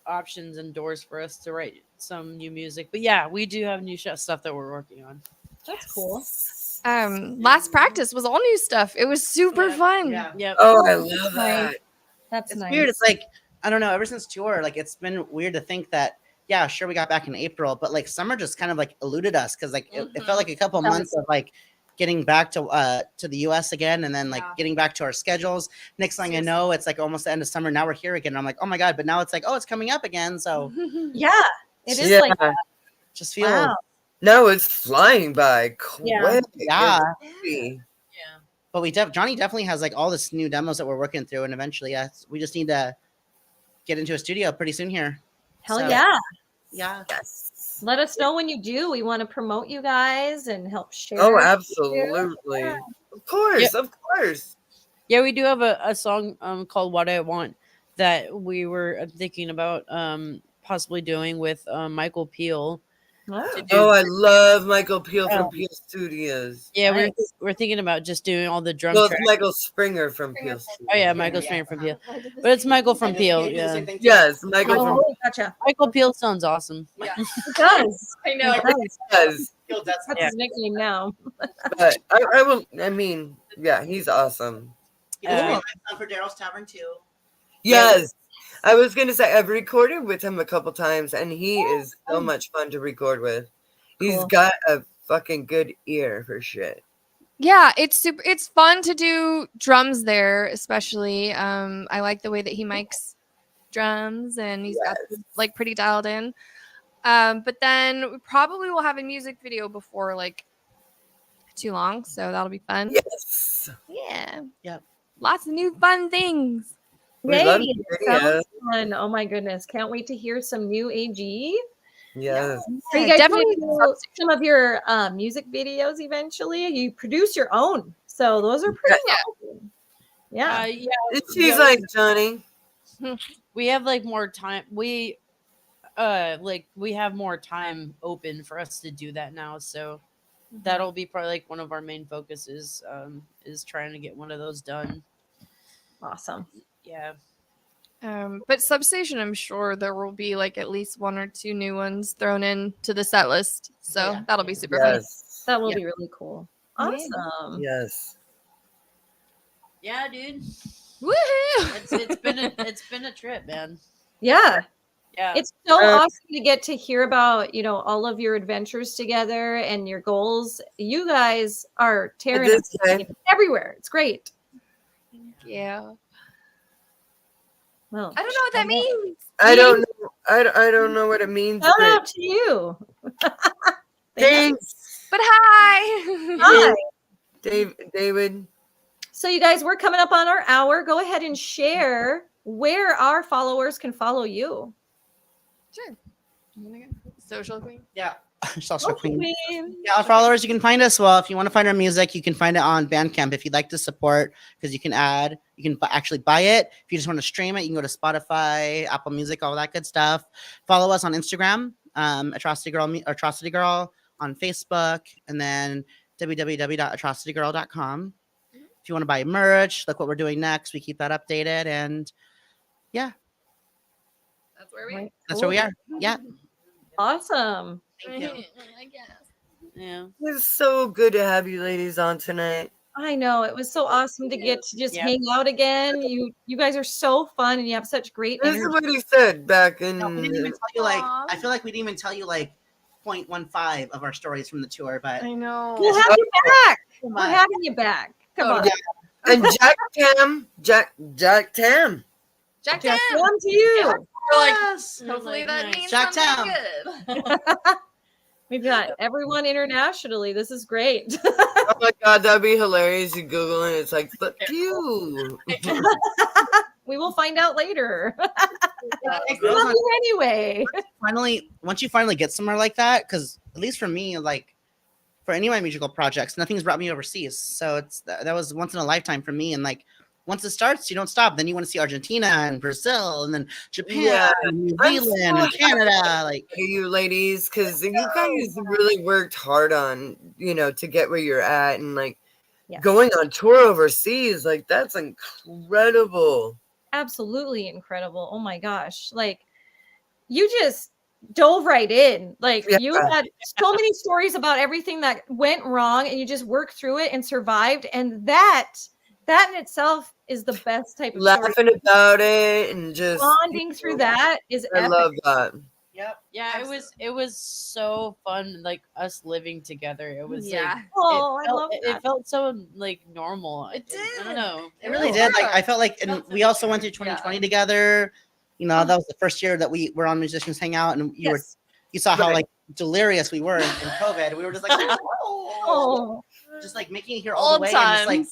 options and doors for us to write some new music. But yeah, we do have new stuff that we're working on. That's cool. Last practice was all new stuff. It was super fun. Yeah. Yep. Oh, I love that. That's It's nice. weird. It's like, I don't know, ever since tour, like it's been weird to think that, yeah, sure, we got back in April, but like summer just kind of like eluded us because like it felt like a couple months of like getting back to the US again and then like getting back to our schedules. Next thing I know, it's like almost the end of summer. Now we're here again. I'm like, oh my God, but now it's like, oh, it's coming up again. So Yeah. It is Yeah. like just feel wow. No, it's flying by quick. Yeah. Yeah. But Johnny definitely has like all this new demos that we're working through, and eventually, we just need to get into a studio pretty soon here. Hell So, yeah. Yeah. Yes. Let us know when you do. We want to promote you guys and help share. Oh, absolutely. Of course, of course. Yeah, we do have a song called "What I Want" that we were thinking about possibly doing with Michael Peel. Oh. Oh, I love Michael Peel from Peel Studios. Yeah, Nice. we're thinking about just doing all the drum Well, it's tracks. Michael Springer from Peel Studios. Oh yeah, Michael Springer from Peel, but it's Michael from Peel. Yeah, Yes, Michael from Oh, gotcha. Michael Peel sounds awesome. It does. I know. It does. does. That's his nickname now. But I will. I mean, yeah, he's awesome. I've done for Daryl's Tavern too. Yes. I was going to say, I've recorded with him a couple times, and he is so much fun to record with. He's got a fucking good ear for shit. Yeah, it's fun to do drums there, especially. I like the way that he mics drums, and he's got like pretty dialed in. But then we probably will have a music video before like too long, so that'll be fun. Yes. Yeah. Yep. Lots of new fun things. We love Yay, videos. sounds fun. Oh my goodness. Can't wait to hear some new AG. Yes. So you guys Definitely do some of your music videos eventually. You produce your own. So those are pretty awesome. Yeah. She's like, Johnny. We have like more time. We have more time open for us to do that now. So that'll be probably like one of our main focuses, is trying to get one of those done. Awesome. Yeah. But Substation, I'm sure there will be like at least one or two new ones thrown in to the set list. So that'll be super fun. That will be really cool. Awesome. Yes. Yeah, dude. Woohoo! It's been a trip, man. Yeah. Yeah. It's so awesome to get to hear about, all of your adventures together and your goals. You guys are tearing up everywhere. It's great. Yeah. Well, I don't know what that means. I don't know. I don't know what it means. Shout out to you. Thanks. But hi. Hi. David. So you guys, we're coming up on our hour. Go ahead and share where our followers can follow you. Sure. Social queen. Yeah. Social queen. Queen. Yeah, our followers, you can find us. Well, if you want to find our music, you can find it on Bandcamp. If you'd like to support, because you can actually buy it. If you just want to stream it, you can go to Spotify, Apple Music, all that good stuff. Follow us on Instagram, Atrocity Girl on Facebook, and then www.atrocitygirl.com. If you want to buy merch, look what we're doing next. We keep that updated, and yeah, That's where we are. that's where we are. Yeah. Awesome. Thank you. I guess. Yeah. It's so good to have you ladies on tonight. I know. It was so awesome to get to just hang out again. You guys are so fun and you have such great This energy. is what he said back in. No, we didn't even tell you I feel like we didn't even tell you 0.15 of our stories from the tour, but I know. We'll have you back. We're having you back. Come on. And Jack Tam. Jack Jack Tam. Tam to you. We're like, yes. hopefully that means Jack something Tam. good. We've got everyone internationally. This is great. Oh my god, that'd be hilarious. You Google it, it's like, fuck you. We will find out later. Hey, We love you anyway. Once you finally get somewhere like that, because at least for me, for any of my musical projects, nothing's brought me overseas. So that was once in a lifetime for me. And once it starts, you don't stop. Then you want to see Argentina and Brazil, and then Japan, and New Zealand, and Canada. You ladies, because you guys really worked hard on, to get where you're at, and going on tour overseas, that's incredible. Absolutely incredible. Oh my gosh. You just dove right in. You had so many stories about everything that went wrong and you just worked through it and survived. And that in itself is the best type of laughing story. about it and just bonding through that is I epic. love that. Yep. Yeah, it was so fun, us living together. It was Yeah. it felt so normal. It did. I don't know. It really did. I felt and we also went through 2020 together. That was the first year that we were on Musicians Hangout, and you saw how delirious we were in COVID. We were just Oh. just making it here all the way. Times. And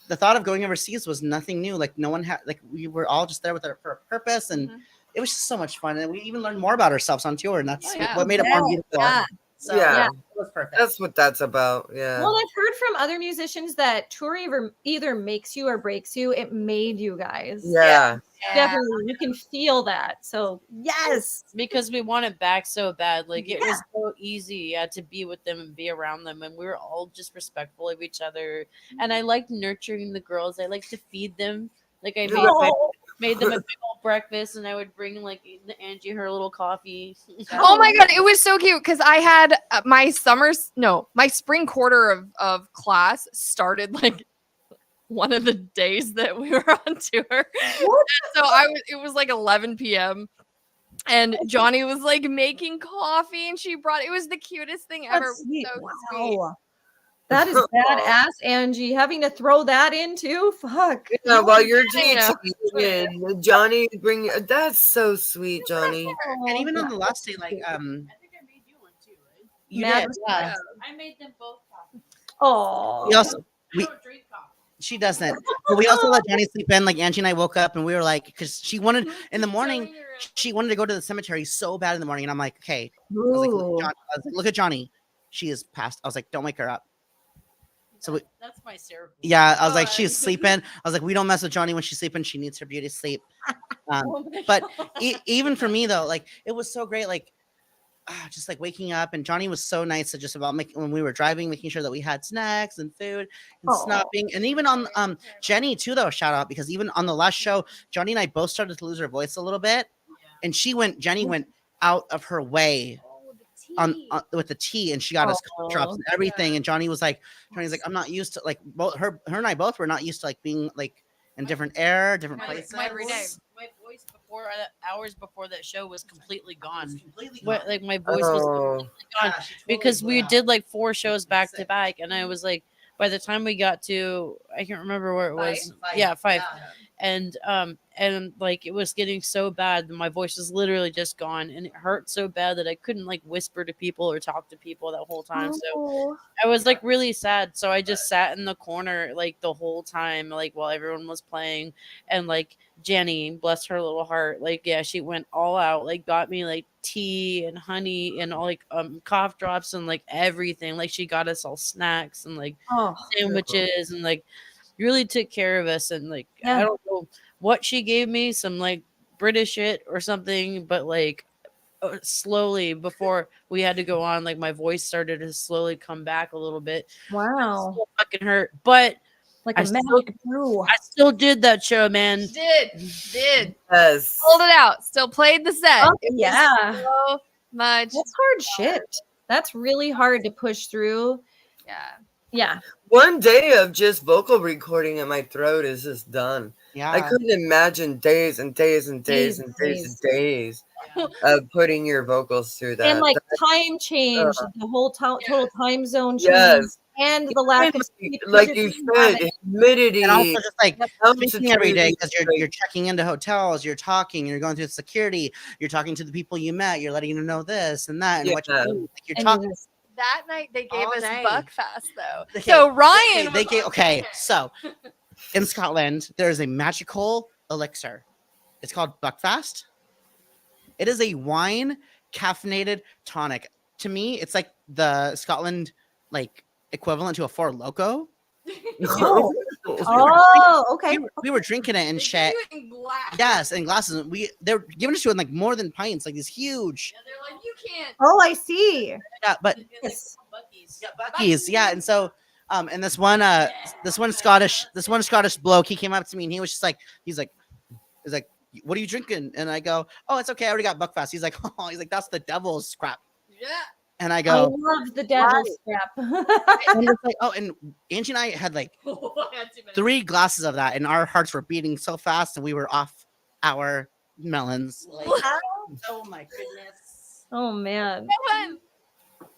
the thought of going overseas was nothing new. No one had we were all just there for a purpose, and it was just so much fun. And we even learned more about ourselves on tour, and that's what made it more beautiful. Yeah. So, Yeah. it was perfect. That's what that's about. Yeah. Well, I've heard from other musicians that tour either makes you or breaks you. It made you guys. Yeah. Definitely. You can feel that. So yes. Because we want it back so bad. It was so easy to be with them and be around them, and we were all just respectful of each other. And I liked nurturing the girls. I liked to feed them. I made them a big old breakfast, and I would bring Angie her little coffee. Oh my god, it was so cute because I had my spring quarter of class started one of the days that we were on tour. What? So it was like 11 p.m. and Johnny was like making coffee and she brought it was the cutest thing ever. That's sweet. So Wow. sweet. That is badass, Angie. Having to throw that in too. Fuck. Yeah, while you're Yeah. teaching and Johnny bring that's so sweet, Johnny. And even on the last day, like I think I made you one too, right? you Mad did. Yeah. I made them both coffee. Oh. We also I don't drink coffee. she doesn't. But we also let Johnny sleep in. Like Angie and I woke up and we were like, because she wanted in the morning, she wanted to go to the cemetery so bad in the morning. And I'm like, okay. I was like, Ooh. look at Johnny. She is passed. I was like, don't wake her up. So That's my Sarah. yeah, I was like, she's sleeping. I was like, we don't mess with Johnny when she's sleeping. She needs her beauty sleep. But even for me though, like it was so great. Like just like waking up, and Johnny was so nice to just about making when we were driving, making sure that we had snacks and food and stopping. And even on Jenny too, though, shout out, because even on the last show, Johnny and I both started to lose our voice a little bit, and Jenny went out of her way on with the tea, and she got us cough drops and everything. And Johnny's like, I'm not used to like both her and I both were not used to like being like in different air, different places. My voice before hours before that show was completely gone. Completely What, like my voice was completely gone because we did like 4 shows back to back, and I was like, by the time we got to, I can't remember where it was. 5. And like it was getting so bad that my voice was literally just gone, and it hurt so bad that I couldn't like whisper to people or talk to people that whole time. So I was like really sad. So I just sat in the corner like the whole time, like while everyone was playing, and like Jenny, bless her little heart, like yeah, she went all out, like got me like tea and honey and all like cough drops and like everything. Like she got us all snacks and like sandwiches and like really took care of us. And like I don't know what she gave me, some like British shit or something, but like slowly before we had to go on, like my voice started to slowly come back a little bit. Wow. Still fucking hurt, but like a magic brew. I still did that show, man. Did Yes. pulled it out, still played the set. Oh, yeah, so much. That's hard shit. That's really hard to push through. Yeah. One day of just vocal recording in my throat is just done. Yeah. I couldn't imagine days and days and days and days and days of putting your vocals through that. And like time change, the whole total time zone change. Yes. And the lack of sleep, like you said, humidity. And also just like thinking every day, because you're checking into hotels, you're talking, you're going through security, you're talking to the people you met, you're letting them know this and that, and what you do. Like you're talking. That night they gave All us day. Buckfast though. So Ryan, they gave so in Scotland there is a magical elixir. It's called Buckfast. It is a wine caffeinated tonic. To me, it's like the Scotland like equivalent to a Four Loko. Okay. We were drinking it in shit. Yes, in glasses. They're giving it to us in like more than pints, like these huge. Yeah, they're like, you can't. Oh, I see. Yeah, but Yes. Bucky's. Yeah, and so and this one Scottish bloke, he came up to me and he was just like, he's like, what are you drinking? And I go, oh, it's okay, I already got Buckfast. He's like, that's the devil's crap. Yeah. And I I go, love the devil's scrap. and it's like, oh, and Angie and I had like 3 glasses of that, and our hearts were beating so fast, and we were off our melons. Like, oh my goodness. Oh man.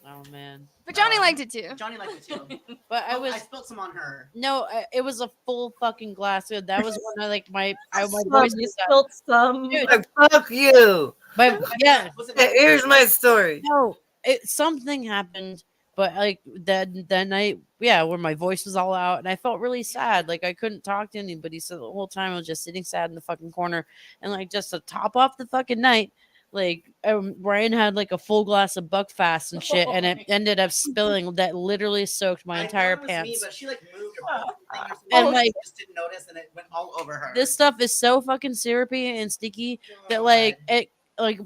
Oh man. But Johnny liked it too. Johnny liked it too. But I spilled some on her. No, it was a full fucking glass. That was when I like my You voice was spilled some. Dude. Like, fuck you. yeah. Here's my story. No, something happened, but like that night, yeah, where my voice was all out, and I felt really sad. Like I couldn't talk to anybody, so the whole time I was just sitting sad in the fucking corner. And like just to top off the fucking night, like Ryan had like a full glass of Buckfast and shit, and it ended up spilling. That literally soaked my entire pants. Me, but she like moved her and like like just didn't notice, and it went all over her. this stuff is so fucking syrupy and sticky that like it. Like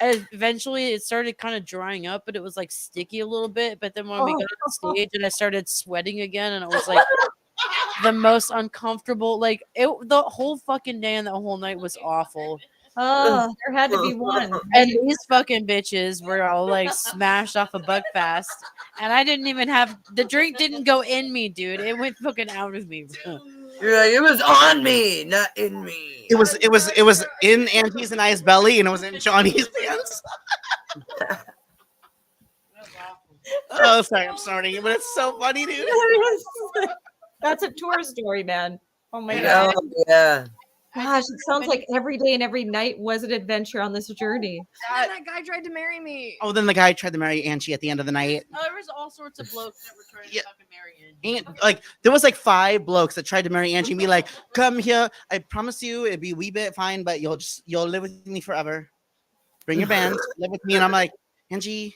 eventually it started kind of drying up, but it was like sticky a little bit. But then when we got on stage and I started sweating again, and it was like the most uncomfortable. Like the whole fucking day and the whole night was awful. Oh, there had to be one. And these fucking bitches were all like smashed off a Buckfast. And I didn't even have the drink didn't go in me, dude. It went fucking out of me. You're like, it was on me, not in me. It was in Angie's and I's belly, and it was in Johnny's pants. Oh, sorry, I'm snorting, but it's so funny, dude. That's a tour story, man. Oh my Oh, god. yeah. Gosh, it sounds like every day and every night was an adventure on this journey. And that guy tried to marry me. Oh, then the guy tried to marry Angie at the end of the night. Oh, there was all sorts of blokes that were trying to fucking marry Angie. And like there was like 5 blokes that tried to marry Angie and be like, "Come here, I promise you it'd be a wee bit fine, but you'll live with me forever. Bring your bands, live with me." And I'm like, Angie,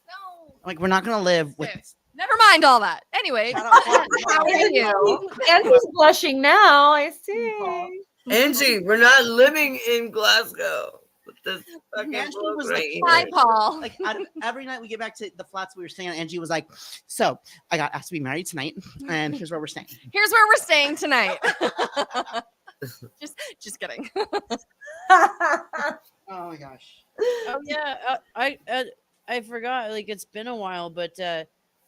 No. I'm like, we're not gonna live with. Okay. Never mind all that. Anyway, how are you? And he's blushing now. I see. Angie, we're not living in Glasgow. With this fucking Angie bloke was right like, here. Hi, Paul. Like every night we get back to the flats we were staying at, Angie was like, "So I got asked to be married tonight, and here's where we're staying." Here's where we're staying tonight. just kidding. Oh my gosh. Oh yeah, I forgot. Like it's been a while, but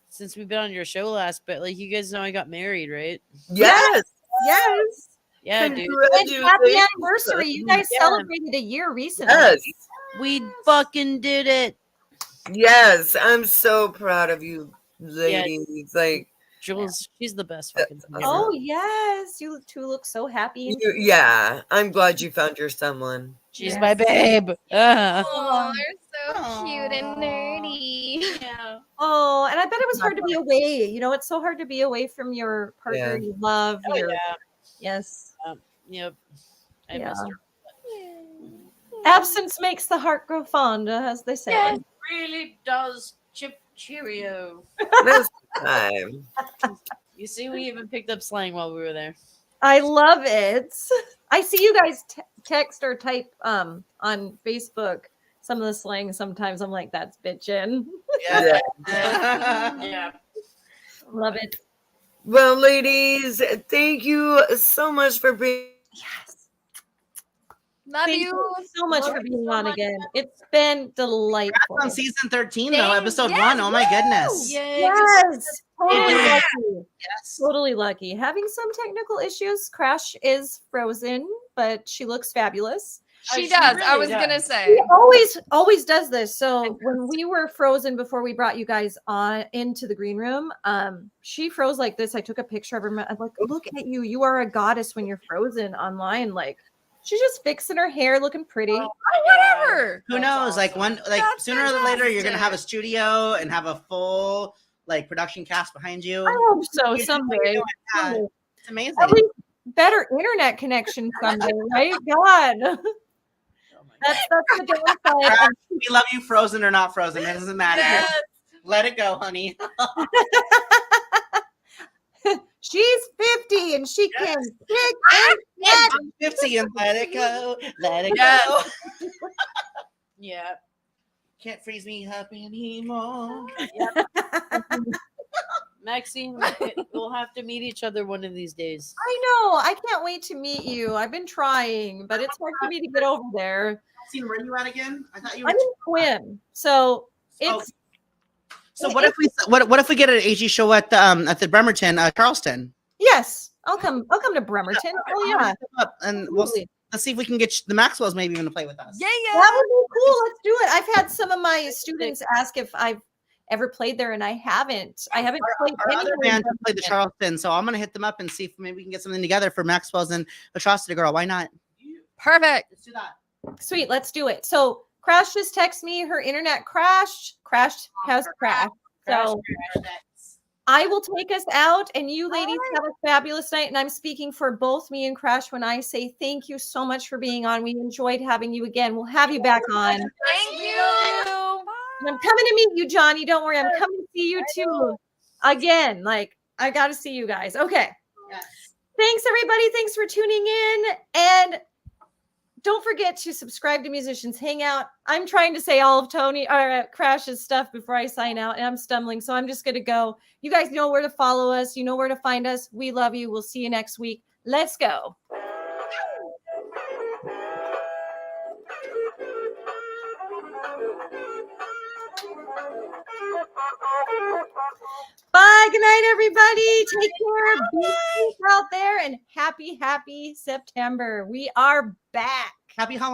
since we've been on your show last, but like you guys know I got married, right? Yes. Yes. Yeah, dude. And happy anniversary. You guys celebrated a year recently. Yes. We fucking did it. Yes. I'm so proud of you, ladies. Like, Jules, she's the best fucking thing ever. Oh, yes. You two look so happy. And yeah. I'm glad you found your someone. She's Yes. my babe. Oh, they're so cute and nerdy. Yeah. Oh, and I bet it was hard to be away. You know, it's so hard to be away from your partner you love. Oh, your, yeah. Yes. Yep. I Yeah. missed her. Absence makes the heart grow fond, as they say. Yeah, it really does. Cheerio. This time. You see, we even picked up slang while we were there. I love it. I see you guys text or type on Facebook some of the slang. Sometimes I'm like, that's bitchin'. Yeah. Yeah. Love it. Well, ladies, thank you so much for being. Yes. Love Thank you. you so much for being on again. It's been delightful. On season 13, though, Thank- episode yes, 1. Oh my goodness. Yay. Yes. Totally Yeah. lucky. Yes. Totally lucky. Having some technical issues. Crash is frozen, but she looks fabulous. She She does. I really was gonna does. say. She always does this. So when we were frozen before we brought you guys on into the green room, she froze like this. I took a picture of her. I'm like, look at you. You are a goddess when you're frozen online. Like she's just fixing her hair, looking pretty. Oh, whatever. Who knows? Like That's sooner or later, you're gonna fantastic. have a studio and have a full like production cast behind you. I hope so You know what someday. you're doing. Yeah, Someday. it's amazing. At least better internet connection someday, right? God. That's the downside. Crash, we love you, frozen or not frozen. It doesn't matter. Yes. Let it go, honey. She's 50 and she can kick I'm 50 and let it go. Let it Yes. go. Yeah. Can't freeze me up anymore. Maxine, we'll have to meet each other one of these days. I know. I can't wait to meet you. I've been trying, but it's hard for me to get over there. Maxine, where are you at again? I thought you were. I'm in Quinn, so it's So what if we get an AG show at the Bremerton, Charleston? yes. I'll come to Bremerton. Oh yeah, And we'll Absolutely. let's see if we can get the Maxwells maybe even to play with us. Yeah, that would be cool. Let's do it. I've had some of my students ask if I've ever played there, and I haven't. I haven't played Our other anywhere in band played the Bremerton. Charleston, so I'm gonna hit them up and see if maybe we can get something together for Maxwell's and Atrocity Girl. Why not? Perfect. Let's do that. Sweet, let's do it. So Crash just texted me her internet crashed has crashed. So I will take us out, and you ladies have a fabulous night. And I'm speaking for both me and Crash when I say thank you so much for being on. We enjoyed having you again. We'll have you back on. And Thank you. I'm coming to meet you, Johnny. Don't worry. I'm coming to see you too. Again, like I got to see you guys. Okay. Yes. Thanks, everybody. Thanks for tuning in. And don't forget to subscribe to Musicians Hangout. I'm trying to say all of Tony or Crash's stuff before I sign out, and I'm stumbling. So I'm just going to go. You guys know where to follow us. You know where to find us. We love you. We'll see you next week. Let's go. Bye. Good night, everybody. Take care. Be safe out there and happy September. We are back. Happy Halloween.